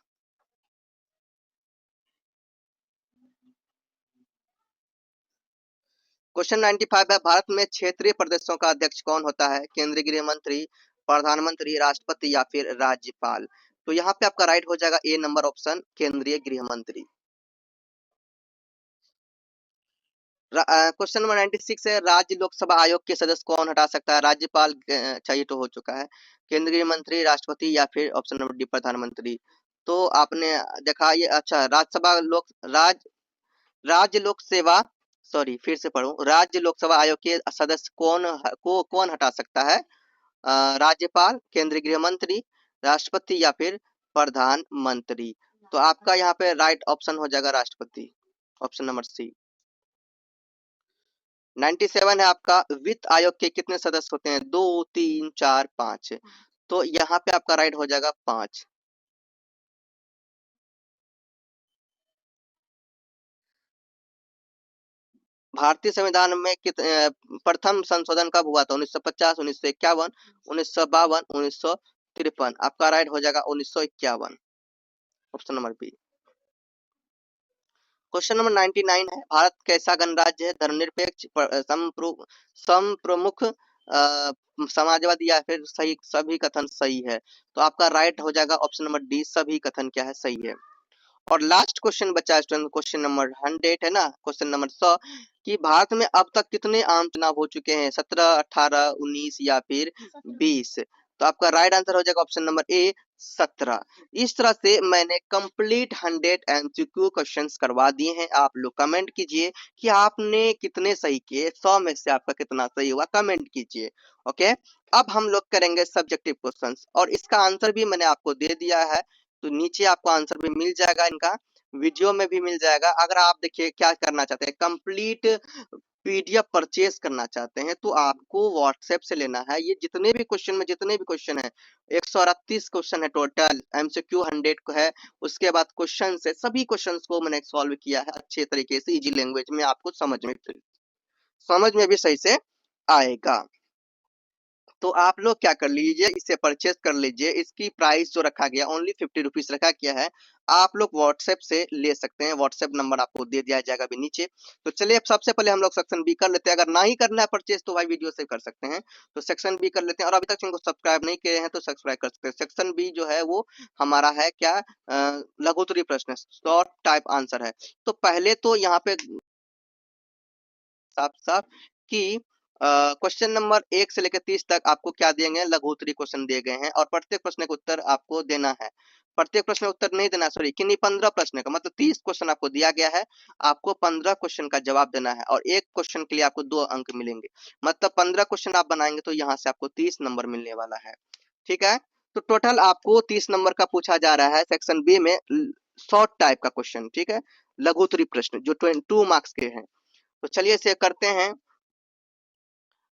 क्वेश्चन 95 है, भारत में क्षेत्रीय प्रदेशों का अध्यक्ष कौन होता है? केंद्रीय गृह मंत्री, प्रधानमंत्री, राष्ट्रपति या फिर राज्यपाल? तो यहाँ पे आपका राइट हो जाएगा ए नंबर ऑप्शन, केंद्रीय गृह मंत्री। क्वेश्चन नंबर 96 है, राज्य लोकसभा आयोग के सदस्य कौन हटा सकता है? राज्यपाल, चाहिए तो हो चुका है, केंद्रीय मंत्री, राष्ट्रपति या फिर ऑप्शन नंबर डी प्रधानमंत्री। तो आपने देखा ये, अच्छा, राज्य लोक सेवा, सॉरी फिर से पढ़ूं, राज्य लोकसभा आयोग के सदस्य कौन हटा सकता है? राज्यपाल, केंद्रीय गृह मंत्री, राष्ट्रपति या फिर प्रधानमंत्री? तो आपका यहाँ पे राइट ऑप्शन हो जाएगा राष्ट्रपति, ऑप्शन नंबर सी। 97 है आपका, वित्त आयोग के कितने सदस्य होते हैं? 2, 3, 4, 5। तो यहाँ पे आपका राइट हो जाएगा 5। भारतीय संविधान में प्रथम संशोधन कब हुआ था? 1950, 1951, 1952, 1953? आपका राइट हो जाएगा 1951, option number B. Question number 99 है, भारत कैसा गणराज्य है? धर्मनिरपेक्ष, संप्रमुख, समाजवादी या फिर सही, सभी कथन सही है? तो आपका राइट हो जाएगा ऑप्शन नंबर डी, सभी कथन क्या है, सही है। और लास्ट क्वेश्चन बचा है स्टूडेंट, क्वेश्चन नंबर 100 है ना, क्वेश्चन नंबर 100, कि भारत में अब तक कितने आम चुनाव हो चुके हैं? 17, 18, 19 या फिर 20? तो आपका राइट आंसर हो जाएगा ऑप्शन नंबर ए, 17। इस तरह से मैंने कंप्लीट 100 एमसीक्यू क्वेश्चंस करवा दिए हैं। आप लोग कमेंट कीजिए कि आपने कितने सही किए, 100 में से आपका कितना सही हुआ, कमेंट कीजिए। ओके, अब हम लोग करेंगे सब्जेक्टिव क्वेश्चंस, और इसका आंसर भी मैंने आपको दे दिया है, तो नीचे आपको आंसर भी मिल जाएगा, इनका वीडियो में भी मिल जाएगा। अगर आप देखिए क्या करना चाहते हैं, कंप्लीट पीडीएफ परचेस करना चाहते हैं, तो आपको व्हाट्सएप से लेना है। ये जितने भी क्वेश्चन है, 138 क्वेश्चन है टोटल, एमसीक्यू 100 को है, उसके बाद क्वेश्चन है, सभी क्वेश्चन को मैंने सॉल्व किया है अच्छे तरीके से, इजी लैंग्वेज में, आपको समझ में भी सही से आएगा। तो आप लोग क्या कर लीजिए, इसे परचेस कर लीजिए। इसकी प्राइस जो रखा गया ओनली 50 रुपीज रखा गया है। आप लोग व्हाट्सएप से ले सकते हैं, व्हाट्सएप नंबर आपको दे दिया जाएगा अभी नीचे। तो चलिए अब सबसे पहले हम लोग सेक्शन बी कर लेते हैं। अगर ना ही करना है परचेस तो भाई वीडियो से कर सकते हैं। तो सेक्शन बी कर लेते हैं, और अभी तक इनको सब्सक्राइब नहीं किए हैं तो सब्सक्राइब कर सकते हैं। सेक्शन बी जो है वो हमारा है क्या, लघुत्तरी प्रश्न, शॉर्ट टाइप आंसर है। तो पहले तो यहाँ पे साफ साफ कि क्वेश्चन नंबर 1 से लेकर 30 तक आपको क्या दिए गए, लघुत्तरी क्वेश्चन दिए गए हैं, और प्रत्येक प्रश्न का उत्तर आपको देना है। प्रत्येक प्रश्न का उत्तर नहीं देना, सॉरी, किन्हीं 15 प्रश्न का, मतलब 30 क्वेश्चन आपको दिया गया है, आपको 15 क्वेश्चन का जवाब देना है, और एक क्वेश्चन के लिए आपको 2 अंक मिलेंगे। मतलब 15 क्वेश्चन आप बनाएंगे तो यहाँ से आपको 30 नंबर मिलने वाला है। ठीक है, तो टोटल आपको 30 नंबर का पूछा जा रहा है सेक्शन बी में, शॉर्ट टाइप का क्वेश्चन। ठीक है, लघुत्तरी प्रश्न जो 2 मार्क्स के हैं। तो चलिए इसे करते हैं,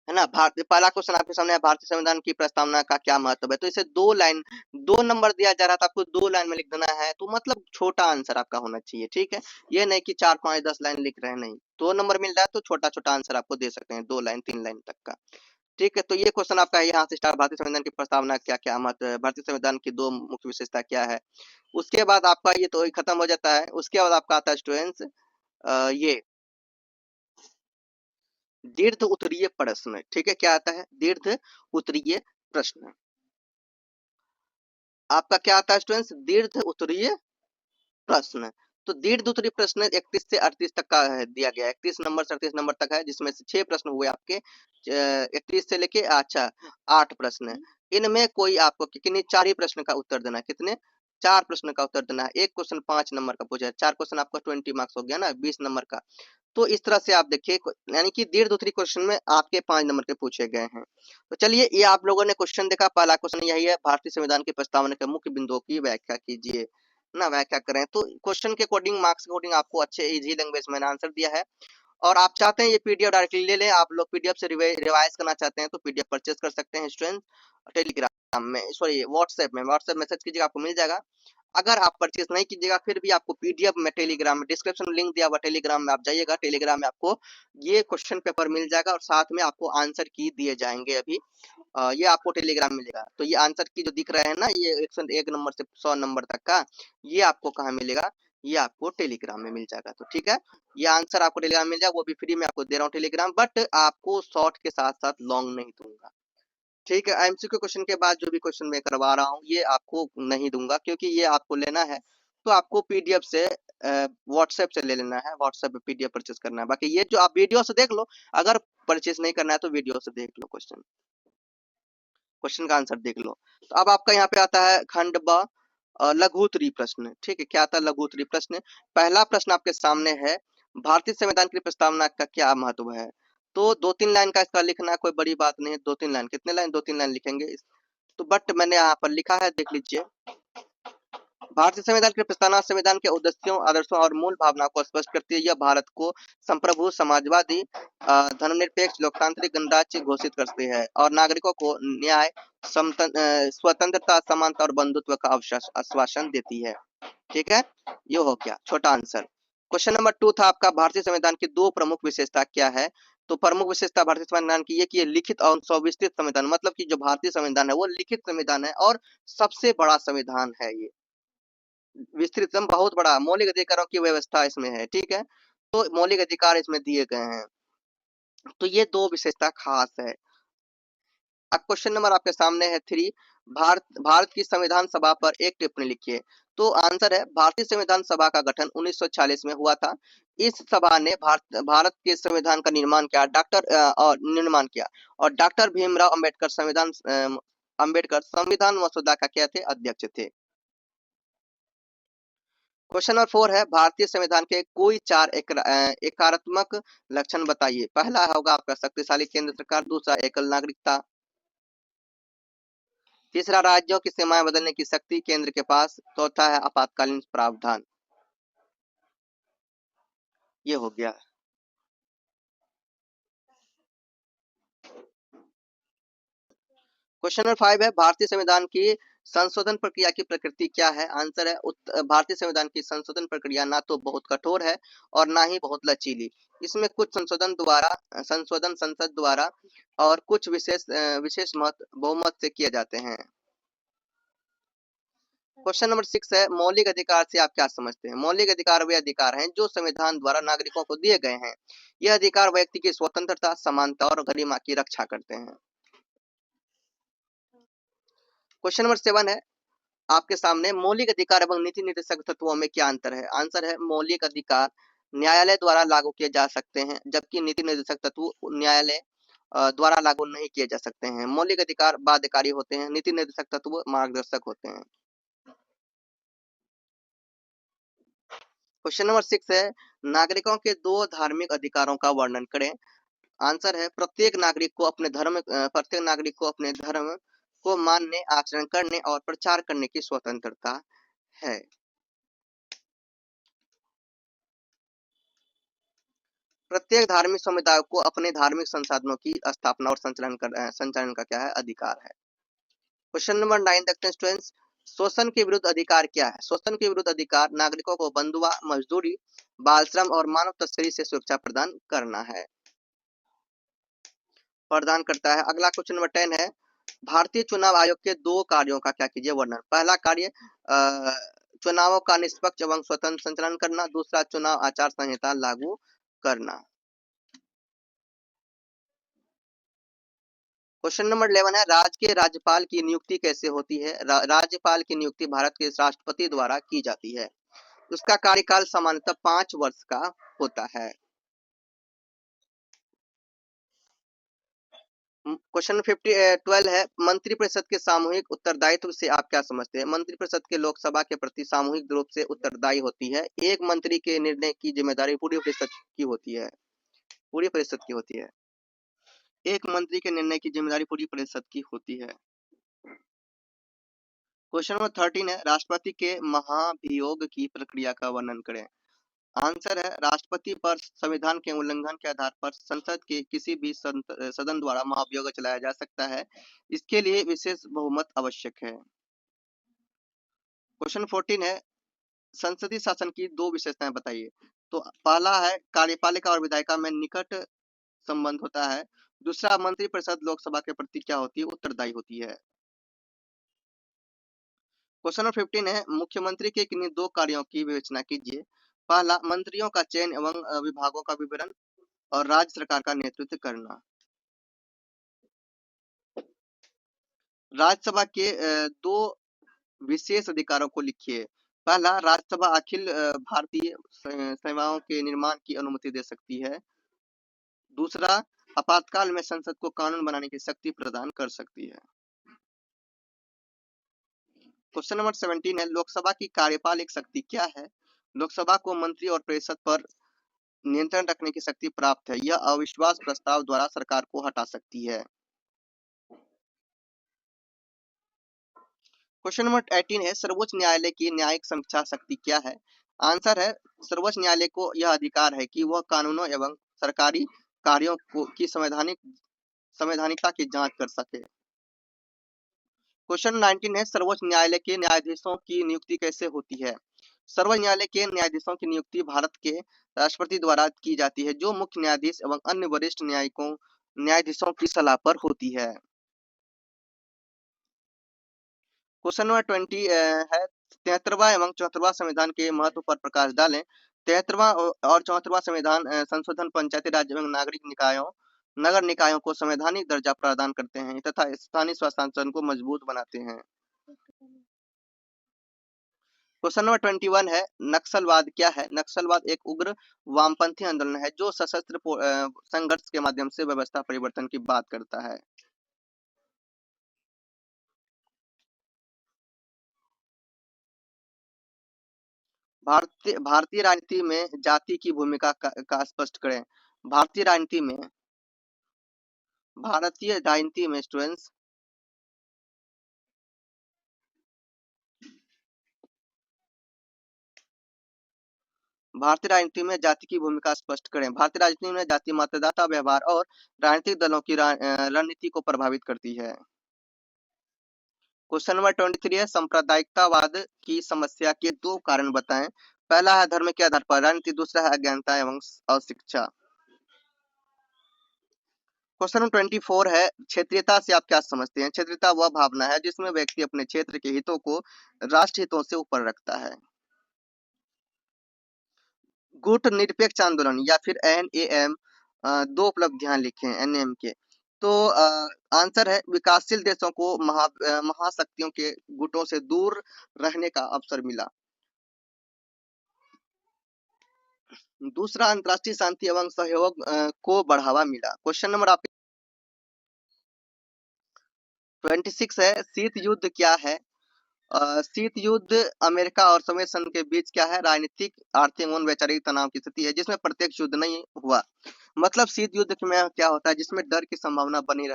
है ना। भारतीय, पहला क्वेश्चन आपके सामने है, भारतीय संविधान की प्रस्तावना का क्या महत्व है? तो इसे 2 लाइन, 2 नंबर दिया जा रहा था, आपको 2 लाइन में लिख देना है। तो मतलब छोटा आंसर आपका होना चाहिए। ठीक है, ये नहीं कि 4, 5, 10 लाइन लिख रहे हैं, नहीं, 2 नंबर मिल रहा है तो छोटा छोटा आंसर आपको दे सकते हैं, 2 लाइन 3 लाइन तक का। ठीक है, तो ये क्वेश्चन आपका है, यहाँ से स्टार्ट, भारतीय संविधान की प्रस्तावना क्या क्या महत्व है, भारतीय संविधान की 2 मुख्य विशेषता क्या है। उसके बाद आपका ये तो खत्म हो जाता है। उसके बाद आपका आता है स्टूडेंट्स, ये दीर्घ उत्तरीय प्रश्न। ठीक है, क्या आता है, दीर्घ उत्तरीय प्रश्न। आपका क्या आता है स्टूडेंट्स, दीर्घ उत्तरीय प्रश्न। तो दीर्घ उत्तरीय प्रश्न 31 से 38 तक का है, दिया गया 31 नंबर से 38 नंबर तक है, जिसमें से 6 प्रश्न हुए आपके, 31 से लेके, अच्छा, 8 प्रश्न। इनमें कोई आपको कितने, 4 ही प्रश्न का उत्तर देना है, कितने, 4 प्रश्न का उत्तर देना है। एक क्वेश्चन 5 नंबर का पूछा है, 4 क्वेश्चन आपका 20 मार्क्स हो गया ना, 20 नंबर का। तो इस तरह से आप देखिए, यानी कि दीर्घ उत्तरीय क्वेश्चन में आपके 5 नंबर के पूछे गए हैं। तो चलिए, ये आप लोगों ने क्वेश्चन देखा, पहला क्वेश्चन यही है, भारतीय संविधान की प्रस्तावना के मुख्य बिंदुओं की व्याख्या कीजिए ना, व्याख्या करें। तो क्वेश्चन के अकॉर्डिंग, मार्क्स के अकॉर्डिंग आपको अच्छे इजी लैंग्वेज में मैंने आंसर दिया है। और आप चाहते हैं ये पीडीएफ डायरेक्टली ले लें, आप लोग पीडीएफ से रिवाइज करना चाहते हैं तो पीडीएफ परचेज कर सकते हैं स्टूडेंट, टेलीग्राम में, सॉरी व्हाट्सएप मैसेज कीजिएगा, आपको मिल जाएगा। अगर आप परचेज नहीं कीजिएगा फिर भी आपको पीडीएफ में टेलीग्राम में, डिस्क्रिप्शन लिंक दिया हुआ, टेलीग्राम में आप जाइएगा, टेलीग्राम में आपको ये क्वेश्चन पेपर मिल जाएगा, और साथ में आपको आंसर की दिए जाएंगे अभी। ये आपको टेलीग्राम में मिलेगा। तो ये आंसर की जो दिख रहे हैं ना, ये 101 नंबर से 100 नंबर तक का, ये आपको कहाँ मिलेगा, ये आपको टेलीग्राम में मिल जाएगा। तो ठीक है, ये आंसर आपको टेलीग्राम में मिल जाएगा, वो भी फ्री में आपको दे रहा हूँ टेलीग्राम, बट आपको शॉर्ट के साथ साथ लॉन्ग नहीं दूंगा। ठीक है, एमसीक्यू क्वेश्चन के बाद जो भी क्वेश्चन मैं करवा रहा हूँ ये आपको नहीं दूंगा, क्योंकि ये आपको लेना है तो आपको पीडीएफ से व्हाट्सएप से ले लेना है, व्हाट्सएप पे पीडीएफ परचेज करना है। बाकी ये जो आप वीडियो से देख लो, अगर परचेज नहीं करना है तो वीडियो से देख लो, क्वेश्चन क्वेश्चन का आंसर देख लो। तो अब आपका यहाँ पे आता है खंड ब लघुत्तरी प्रश्न। ठीक है, क्या आता है लघुत्तरी प्रश्न। पहला प्रश्न आपके सामने है, भारतीय संविधान की प्रस्तावना का क्या महत्व है। तो 2-3 लाइन का इसका लिखना है, कोई बड़ी बात नहीं है। 2-3 लाइन, कितने लाइन, 2-3 लाइन लिखेंगे तो, बट मैंने यहाँ पर लिखा है, देख लीजिए। भारतीय संविधान की प्रस्तावना संविधान के उद्देश्यों, आदर्शों और मूल भावनाओं को स्पष्ट करती है। यह भारत को संप्रभु, समाजवादी, धर्मनिरपेक्ष, लोकतांत्रिक गणराज्य घोषित करती है और नागरिकों को न्याय, स्वतंत्रता, समानता और बंधुत्व का आश्वासन देती है। ठीक है, ये हो गया छोटा आंसर। क्वेश्चन नंबर 2 था आपका, भारतीय संविधान की दो प्रमुख विशेषता क्या है। तो प्रमुख विशेषता भारतीय संविधान की ये कि ये लिखित और सुविस्तृत संविधान, मतलब कि जो भारतीय संविधान है वो लिखित संविधान है और सबसे बड़ा संविधान है ये। विस्तृतम बहुत बड़ा, मौलिक अधिकारों की व्यवस्था इसमें है। ठीक है, तो मौलिक अधिकार इसमें दिए गए हैं, तो ये दो विशेषता खास है। अब क्वेश्चन नंबर आपके सामने है 3, भारत की संविधान सभा पर एक टिप्पणी लिखिए। तो आंसर है, भारतीय संविधान सभा का गठन 1946 में हुआ था। इस सभा ने भारत के संविधान का निर्माण किया और डॉक्टर भीमराव अंबेडकर संविधान मसौदा का क्या थे, अध्यक्ष थे। क्वेश्चन नंबर 4 है, भारतीय संविधान के कोई 4 एकात्मक लक्षण बताइए। पहला होगा आपका शक्तिशाली केंद्र सरकार, दूसरा एकल नागरिकता, तीसरा राज्यों की सीमाएं बदलने की शक्ति केंद्र के पास, चौथा है आपातकालीन प्रावधान। ये हो गया। क्वेश्चन नंबर 5 है, भारतीय संविधान की संशोधन प्रक्रिया की प्रकृति क्या है। आंसर है, भारतीय संविधान की संशोधन प्रक्रिया ना तो बहुत कठोर है और ना ही बहुत लचीली। इसमें कुछ संशोधन संसद द्वारा और कुछ विशेष मत बहुमत से किए जाते हैं। क्वेश्चन नंबर 6 है, मौलिक अधिकार से आप क्या समझते हैं। मौलिक अधिकार वे अधिकार हैं जो संविधान द्वारा नागरिकों को दिए गए हैं। यह अधिकार व्यक्ति की स्वतंत्रता, समानता और गरिमा की रक्षा करते हैं। क्वेश्चन नंबर 7 है आपके सामने, मौलिक अधिकार एवं नीति निर्देशक तत्वों में क्या अंतर है। आंसर है, मौलिक अधिकार न्यायालय द्वारा लागू किए जा सकते हैं, जबकि नीति निर्देशक तत्व न्यायालय द्वारा लागू नहीं किए जा सकते हैं। मौलिक अधिकार बाध्यकारी होते हैं, नीति निर्देशक तत्व मार्गदर्शक होते हैं। क्वेश्चन नंबर 6 है, नागरिकों के दो धार्मिक अधिकारों का वर्णन करें। आंसर है, प्रत्येक नागरिक को अपने धर्म को मानने, आचरण करने और प्रचार करने की स्वतंत्रता है। प्रत्येक धार्मिक समुदाय को अपने धार्मिक संसाधनों की स्थापना और संचालन का क्या है, अधिकार है। क्वेश्चन नंबर 9 देखते हैं स्टूडेंट्स, शोषण के विरुद्ध अधिकार क्या है। शोषण के विरुद्ध अधिकार नागरिकों को बंधुआ, मजदूरी, बाल श्रम और मानव तस्करी से सुरक्षा प्रदान करना है, प्रदान करता है। अगला क्वेश्चन नंबर 10 है, भारतीय चुनाव आयोग के दो कार्यों का क्या कीजिए वर्णन। पहला कार्य चुनावों का निष्पक्ष एवं स्वतंत्र संचालन करना, दूसरा चुनाव आचार संहिता लागू करना। क्वेश्चन नंबर 11 है, राज्य के राज्यपाल की नियुक्ति कैसे होती है। राज्यपाल की नियुक्ति भारत के राष्ट्रपति द्वारा की जाती है। उसका कार्यकाल सामान्यतः 5 वर्ष का होता है। क्वेश्चन 12 है, मंत्रिपरिषद के सामूहिक उत्तरदायित्व से आप क्या समझते हैं। मंत्रिपरिषद के लोकसभा के प्रति सामूहिक रूप से उत्तरदायी होती है। एक मंत्री के निर्णय की जिम्मेदारी पूरी परिषद की होती है, पूरी परिषद की होती है। एक मंत्री के निर्णय की जिम्मेदारी पूरी परिषद की होती है। क्वेश्चन नंबर 13 है, राष्ट्रपति के महाभियोग की प्रक्रिया का वर्णन करें। आंसर है, राष्ट्रपति पर संविधान के उल्लंघन के आधार पर संसद के किसी भी सदन द्वारा महाभियोग चलाया जा सकता है। इसके लिए विशेष बहुमत आवश्यक है। क्वेश्चन 14 है, संसदीय शासन की दो विशेषताएं बताइए। तो पहला है, कार्यपालिका और विधायिका में निकट संबंध होता है। दूसरा, मंत्रिपरिषद लोकसभा के प्रति क्या होती है, उत्तरदायी होती है। क्वेश्चन नंबर 15 है, मुख्यमंत्री के किन्हीं दो कार्यों की विवेचना कीजिए। पहला, मंत्रियों का चयन एवं विभागों का विवरण, और राज्य सरकार का नेतृत्व करना। राज्यसभा के दो विशेष अधिकारों को लिखिए। पहला, राज्यसभा अखिल भारतीय सेवाओं के निर्माण की अनुमति दे सकती है। दूसरा, आपातकाल में संसद को कानून बनाने की शक्ति प्रदान कर सकती है। क्वेश्चन नंबर 17 है, लोकसभा की कार्यपालिक शक्ति क्या है? लोकसभा को मंत्री और परिषद पर नियंत्रण रखने की शक्ति प्राप्त है। यह अविश्वास प्रस्ताव द्वारा सरकार को हटा सकती है। क्वेश्चन नंबर 18 है, सर्वोच्च न्यायालय की न्यायिक समीक्षा शक्ति क्या है? आंसर है, सर्वोच्च न्यायालय को यह अधिकार है कि वह कानूनों एवं सरकारी कार्यों की संवैधानिकता की जांच कर सके। क्वेश्चन 19 है, सर्वोच्च न्यायालय के न्यायाधीशों की नियुक्ति कैसे होती है? सर्वोच्च न्यायालय के न्यायाधीशों की नियुक्ति भारत के राष्ट्रपति द्वारा की जाती है, जो मुख्य न्यायाधीश एवं अन्य वरिष्ठ न्यायाधीशों की सलाह पर होती है। क्वेश्चन नंबर 20 है, 73वां एवं 74वां संविधान के महत्व पर प्रकाश डालें। 73वां और 74वां संविधान संशोधन पंचायती राज एवं नगर निकायों को संवैधानिक दर्जा प्रदान करते हैं तथा स्थानीय स्वशासन को मजबूत बनाते हैं। क्वेश्चन नंबर 21 है, नक्सलवाद क्या है? नक्सलवाद एक उग्र वामपंथी आंदोलन है जो सशस्त्र संघर्ष के माध्यम से व्यवस्था परिवर्तन की बात करता है। भारतीय राजनीति में जाति की भूमिका का स्पष्ट करें। भारतीय राजनीति में स्टूडेंट्स भारतीय राजनीति में जाति की भूमिका स्पष्ट करें। भारतीय राजनीति में जाति मतदाता व्यवहार और राजनीतिक दलों की रणनीति को प्रभावित करती है। क्वेश्चन नंबर 23 है, सांप्रदायिकतावाद की समस्या के दो कारण बताएं। पहला है धर्म के आधार पर राजनीति, दूसरा है अज्ञानता एवं अशिक्षा। क्वेश्चन नंबर 24 है, क्षेत्रीयता से आप क्या समझते हैं? क्षेत्रीयता वह भावना है जिसमें व्यक्ति अपने क्षेत्र के हितों को राष्ट्र हितों से ऊपर रखता है। गुट निरपेक्ष आंदोलन या फिर NAM, दो उपलब्धियां लिखें NAM के। तो आंसर है, विकासशील देशों को महाशक्तियों के गुटों से दूर रहने का अवसर मिला। दूसरा, अंतर्राष्ट्रीय शांति एवं सहयोग को बढ़ावा मिला। क्वेश्चन नंबर आपके 26 है, शीत युद्ध क्या है? शीत युद्ध अमेरिका और सोवियत संघ के बीच क्या है? राजनीतिक, आर्थिक एवं वैचारिक तनाव की स्थिति है जिसमें प्रत्यक्ष युद्ध नहीं हुआ। मतलब शीत युद्ध में क्या होता है, जिसमें डर की संभावना बनी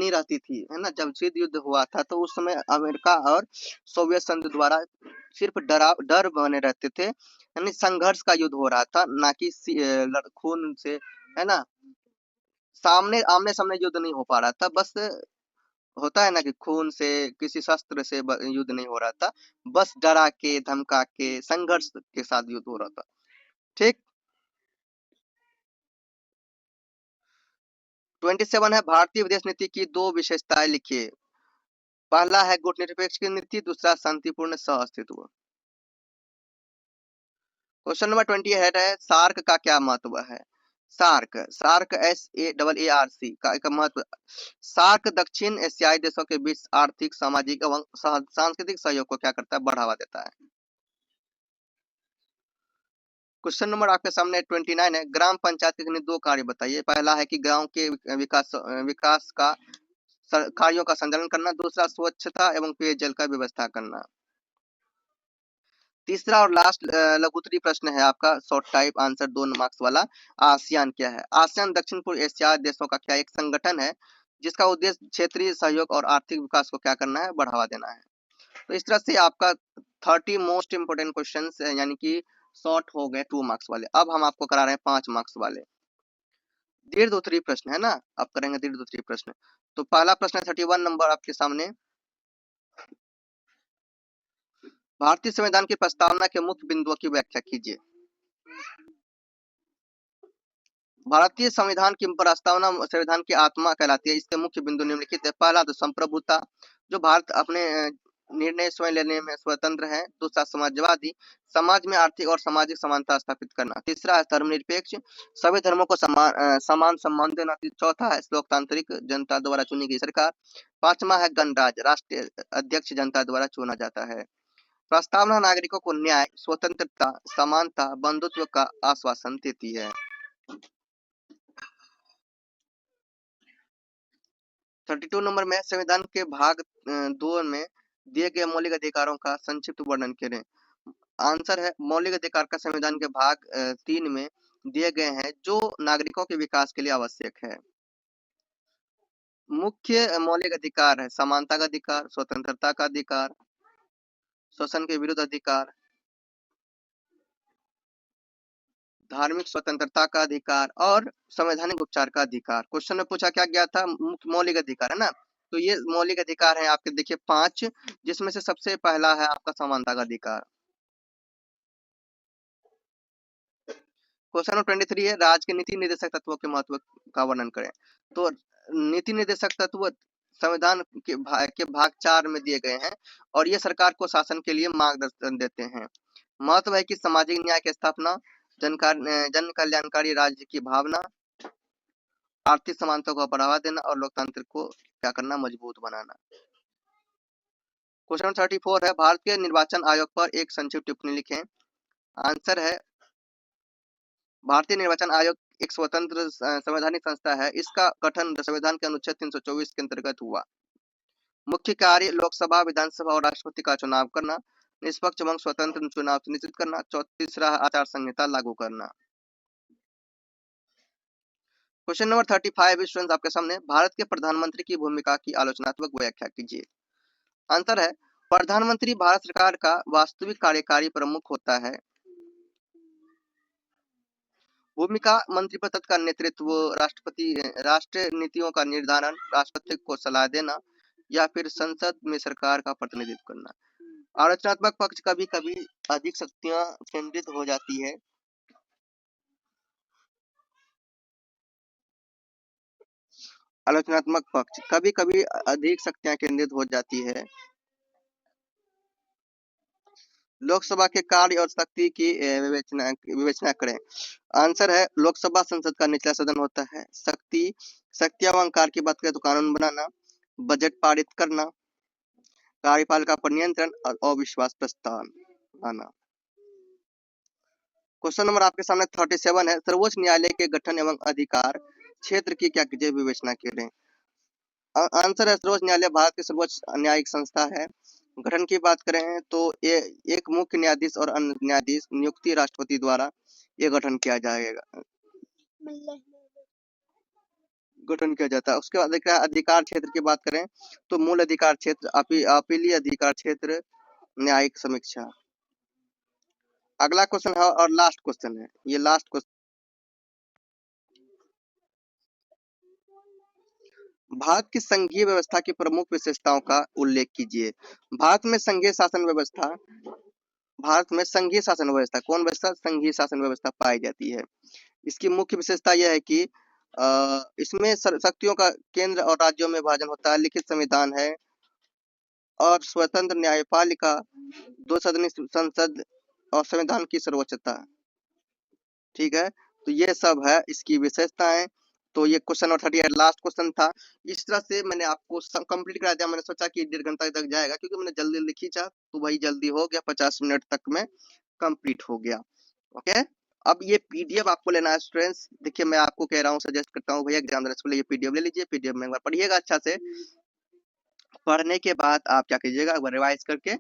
रहती थी, है ना। जब शीत युद्ध हुआ था तो उस समय अमेरिका और सोवियत संघ द्वारा सिर्फ डर बने रहते थे, यानी संघर्ष का युद्ध हो रहा था, ना कि खून से, है ना। आमने सामने युद्ध नहीं हो पा रहा था, बस होता है ना कि खून से, किसी शस्त्र से युद्ध नहीं हो रहा था, बस डरा के, धमका के, संघर्ष के साथ युद्ध हो रहा था। ठीक। 27 है, भारतीय विदेश नीति की दो विशेषताएं लिखिए। पहला है गुटनिरपेक्ष की नीति, दूसरा शांतिपूर्ण सह अस्तित्व। क्वेश्चन नंबर 28 है, सार्क का क्या महत्व है? सार्क SAARC का महत्व। सार्क दक्षिण एशियाई देशों के बीच आर्थिक, सामाजिक एवं सांस्कृतिक सहयोग को क्या करता है? बढ़ावा देता है। क्वेश्चन नंबर आपके सामने 29 है, ग्राम पंचायत के किन्हीं दो कार्य बताइए। पहला है कि गांव के विकास का कार्यों का संचालन करना, दूसरा स्वच्छता एवं पेयजल का व्यवस्था करना। तीसरा और लास्ट लघुत्तरीय प्रश्न है आपका, शॉर्ट टाइप आंसर 2 मार्क्स वाला। आसियान क्या है? आसियान दक्षिण पूर्व एशिया देशों का क्या एक संगठन है जिसका उद्देश्य क्षेत्रीय सहयोग और आर्थिक विकास को क्या करना है? बढ़ावा देना है। तो इस तरह से आपका 30 मोस्ट इंपोर्टेंट क्वेश्चन यानी कि शॉर्ट हो गए 2 मार्क्स वाले। अब हम आपको करा रहे हैं 5 मार्क्स वाले दीर्घ उत्तरीय प्रश्न, है ना। आप करेंगे दीर्घ उत्तरीय प्रश्न। तो पहला प्रश्न 31 नंबर आपके सामने, भारतीय संविधान की प्रस्तावना के मुख्य बिंदुओं की व्याख्या कीजिए। भारतीय संविधान की प्रस्तावना संविधान की आत्मा कहलाती है। इसके मुख्य बिंदु निम्नलिखित है। पहला तो संप्रभुता, जो भारत अपने निर्णय स्वयं लेने में स्वतंत्र है। दूसरा समाजवादी, समाज में आर्थिक और सामाजिक समानता स्थापित करना। तीसरा है धर्मनिरपेक्ष, सभी धर्मों को समान सम्मान देना। चौथा है लोकतांत्रिक, जनता द्वारा चुनी गई सरकार। पांचवा है गणराज्य, राष्ट्रीय अध्यक्ष जनता द्वारा चुना जाता है। प्रस्तावना नागरिकों को न्याय, स्वतंत्रता, समानता, बंधुत्व का आश्वासन देती है। 32 नंबर में संविधान के भाग 2 में दिए गए मौलिक अधिकारों का संक्षिप्त वर्णन करें। आंसर है मौलिक अधिकार का संविधान के भाग 3 में दिए गए हैं जो नागरिकों के विकास के लिए आवश्यक है। मुख्य मौलिक अधिकार है समानता का अधिकार, स्वतंत्रता का अधिकार, शोषण के विरुद्ध अधिकार, धार्मिक स्वतंत्रता का अधिकार और संवैधानिक उपचार का अधिकार। क्वेश्चन में पूछा क्या गया था, मुख्य मौलिक अधिकार है ना, तो ये मौलिक अधिकार है आपके, देखिए 5, जिसमें से सबसे पहला है आपका समानता का अधिकार। क्वेश्चन नंबर 23 है राज्य के नीति निर्देशक तत्वों के महत्व का वर्णन करें। तो नीति निर्देशक तत्व संविधान के भाग 4 में दिए गए हैं और ये सरकार को शासन के लिए मार्गदर्शन देते हैं। महत्व है कि सामाजिक न्याय की स्थापना, जन कल्याणकारी राज्य की भावना, आर्थिक समानता को बढ़ावा देना और लोकतंत्र को क्या करना, मजबूत बनाना। क्वेश्चन 34 है भारत के निर्वाचन आयोग पर एक संक्षिप्त टिप्पणी लिखें। आंसर है भारतीय निर्वाचन आयोग एक स्वतंत्र संवैधानिक संस्था है। इसका गठन संविधान के अनुच्छेद 324 के अंतर्गत हुआ। मुख्य कार्य लोकसभा, विधानसभा और राष्ट्रपति का चुनाव करना, निष्पक्ष एवं स्वतंत्र चुनाव सुनिश्चित करना। तीसरा आचार संहिता लागू करना। क्वेश्चन नंबर 35 स्टूडेंट्स आपके सामने, भारत के प्रधानमंत्री की भूमिका की आलोचनात्मक व्याख्या कीजिए। आंसर है प्रधानमंत्री भारत सरकार का वास्तविक कार्यकारी प्रमुख होता है। भूमिका मंत्रिपरिषद का नेतृत्व, राष्ट्रीय नीतियों का निर्धारण, राष्ट्रपति को सलाह देना या फिर संसद में सरकार का प्रतिनिधित्व करना। आलोचनात्मक पक्ष कभी कभी अधिक शक्तियां केंद्रित हो जाती है। आलोचनात्मक पक्ष कभी कभी अधिक शक्तियां केंद्रित हो जाती है। लोकसभा के कार्य और शक्ति की विवेचना करें। आंसर है लोकसभा संसद का निचला सदन होता है। शक्तियां व कार्य की बात करें तो कानून बनाना, बजट पारित करना, कार्यपालिका पर नियंत्रण और अविश्वास प्रस्ताव लाना। क्वेश्चन नंबर आपके सामने 37 है सर्वोच्च न्यायालय के गठन एवं अधिकार क्षेत्र की क्या कीजिए विवेचना करें। आंसर है सर्वोच्च न्यायालय भारत की सर्वोच्च न्यायिक संस्था है। गठन की बात करें तो ये एक मुख्य न्यायाधीश और अन्य न्यायाधीश नियुक्ति राष्ट्रपति द्वारा ये गठन किया जाएगा, गठन किया जाता है। उसके बाद अधिकार क्षेत्र की बात करें तो मूल अधिकार क्षेत्र, अपीलीय अधिकार क्षेत्र, न्यायिक समीक्षा। अगला क्वेश्चन है और लास्ट क्वेश्चन है, ये लास्ट क्वेश्चन, भारत की संघीय व्यवस्था की प्रमुख विशेषताओं का उल्लेख कीजिए। भारत में संघीय शासन व्यवस्था, कौन व्यवस्था, संघीय शासन व्यवस्था पाई जाती है। इसकी मुख्य विशेषता यह है कि इसमें शक्तियों का केंद्र और राज्यों में विभाजन होता है, लिखित संविधान है और स्वतंत्र न्यायपालिका, दो सदनी संसद और संविधान की सर्वोच्चता। ठीक है, तो ये सब है इसकी विशेषताएं। तो ये क्वेश्चन नंबर 38 लास्ट क्वेश्चन था। इस तरह से मैंने आपको कंप्लीट करा दिया। मैंने सोचा कि 1.5 घंटा तक जाएगा क्योंकि मैंने जल्दी लिखी था, तो वही जल्दी हो गया, 50 मिनट तक में कंप्लीट हो गया। ओके, अब ये पीडीएफ आपको लेना है स्टूडेंट्स। देखिए मैं आपको कह रहा हूँ, सजेस्ट करता हूँ भैया एग्जाम देने से पहले ये पीडीएफ ले लीजिए। पीडीएफ में एक बार पढ़िएगा अच्छा से, पढ़ने के बाद आप क्या कीजिएगा, एक बार रिवाइज करके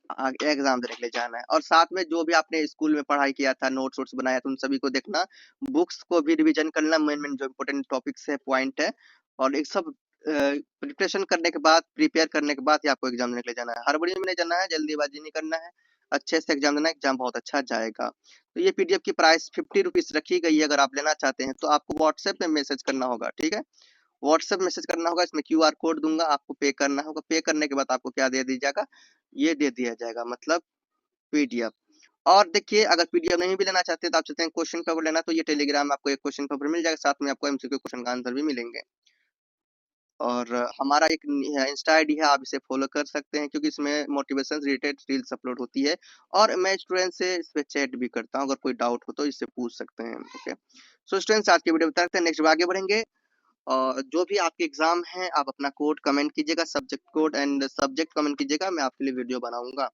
आगे एग्जाम देने के लिए जाना है। और साथ में जो भी आपने स्कूल में पढ़ाई किया था, नोट्स वोट्स बनाया था, उन सभी को देखना, बुक्स को भी रिवीजन करना, मेन जो इम्पोर्टेंट टॉपिक्स है, पॉइंट है, और एक सब प्रिपरेशन करने के बाद, प्रिपेयर करने के बाद ही आपको एग्जाम देने के लिए जाना है। हड़बड़ी में नहीं जाना है, जल्दीबाजी नहीं करना है, अच्छे से एग्जाम देना है, एग्जाम बहुत अच्छा जाएगा। तो ये पीडीएफ की प्राइस 50 रुपीज रखी गई है। अगर आप लेना चाहते हैं तो आपको व्हाट्सएप में मैसेज करना होगा। ठीक है, व्हाट्सएप मैसेज करना होगा, इसमें क्यूआर कोड दूंगा, आपको पे करना होगा। पे करने के बाद आपको क्या दे दिया जाएगा, ये दे दिया जाएगा, मतलब पीडीएफ। और देखिए अगर पीडीएफ नहीं भी लेना चाहते तो आप चाहते हैं क्वेश्चन पेपर लेना, तो ये टेलीग्राम में आपको एक क्वेश्चन पेपर मिल जाएगा, साथ में आपको एमसीक्यू क्वेश्चन का आंसर भी मिलेंगे। और हमारा एक इंस्टा आईडी है, आप इसे फॉलो कर सकते हैं क्योंकि इसमें मोटिवेशन रिलेटेड रील्स अपलोड होती है और मैं स्टूडेंट से इस पे चैट भी करता हूँ, अगर कोई डाउट हो तो इससे पूछ सकते हैं। ओके, सो स्टूडेंट्स आज की वीडियो बता सकते हैं, नेक्स्ट आगे बढ़ेंगे। और जो भी आपके एग्जाम है आप अपना कोड कमेंट कीजिएगा, subject code and subject comment कीजिएगा, मैं आपके लिए वीडियो बनाऊंगा।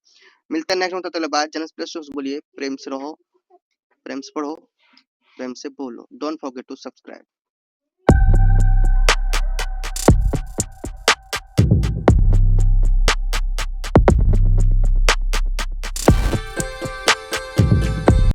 मिलते हैं नेक्स्ट में, तो चलो बाय। जनस प्लस बोलिए, प्रेम से रहो, प्रेम से पढ़ो, प्रेम से बोलो। Don't forget to subscribe.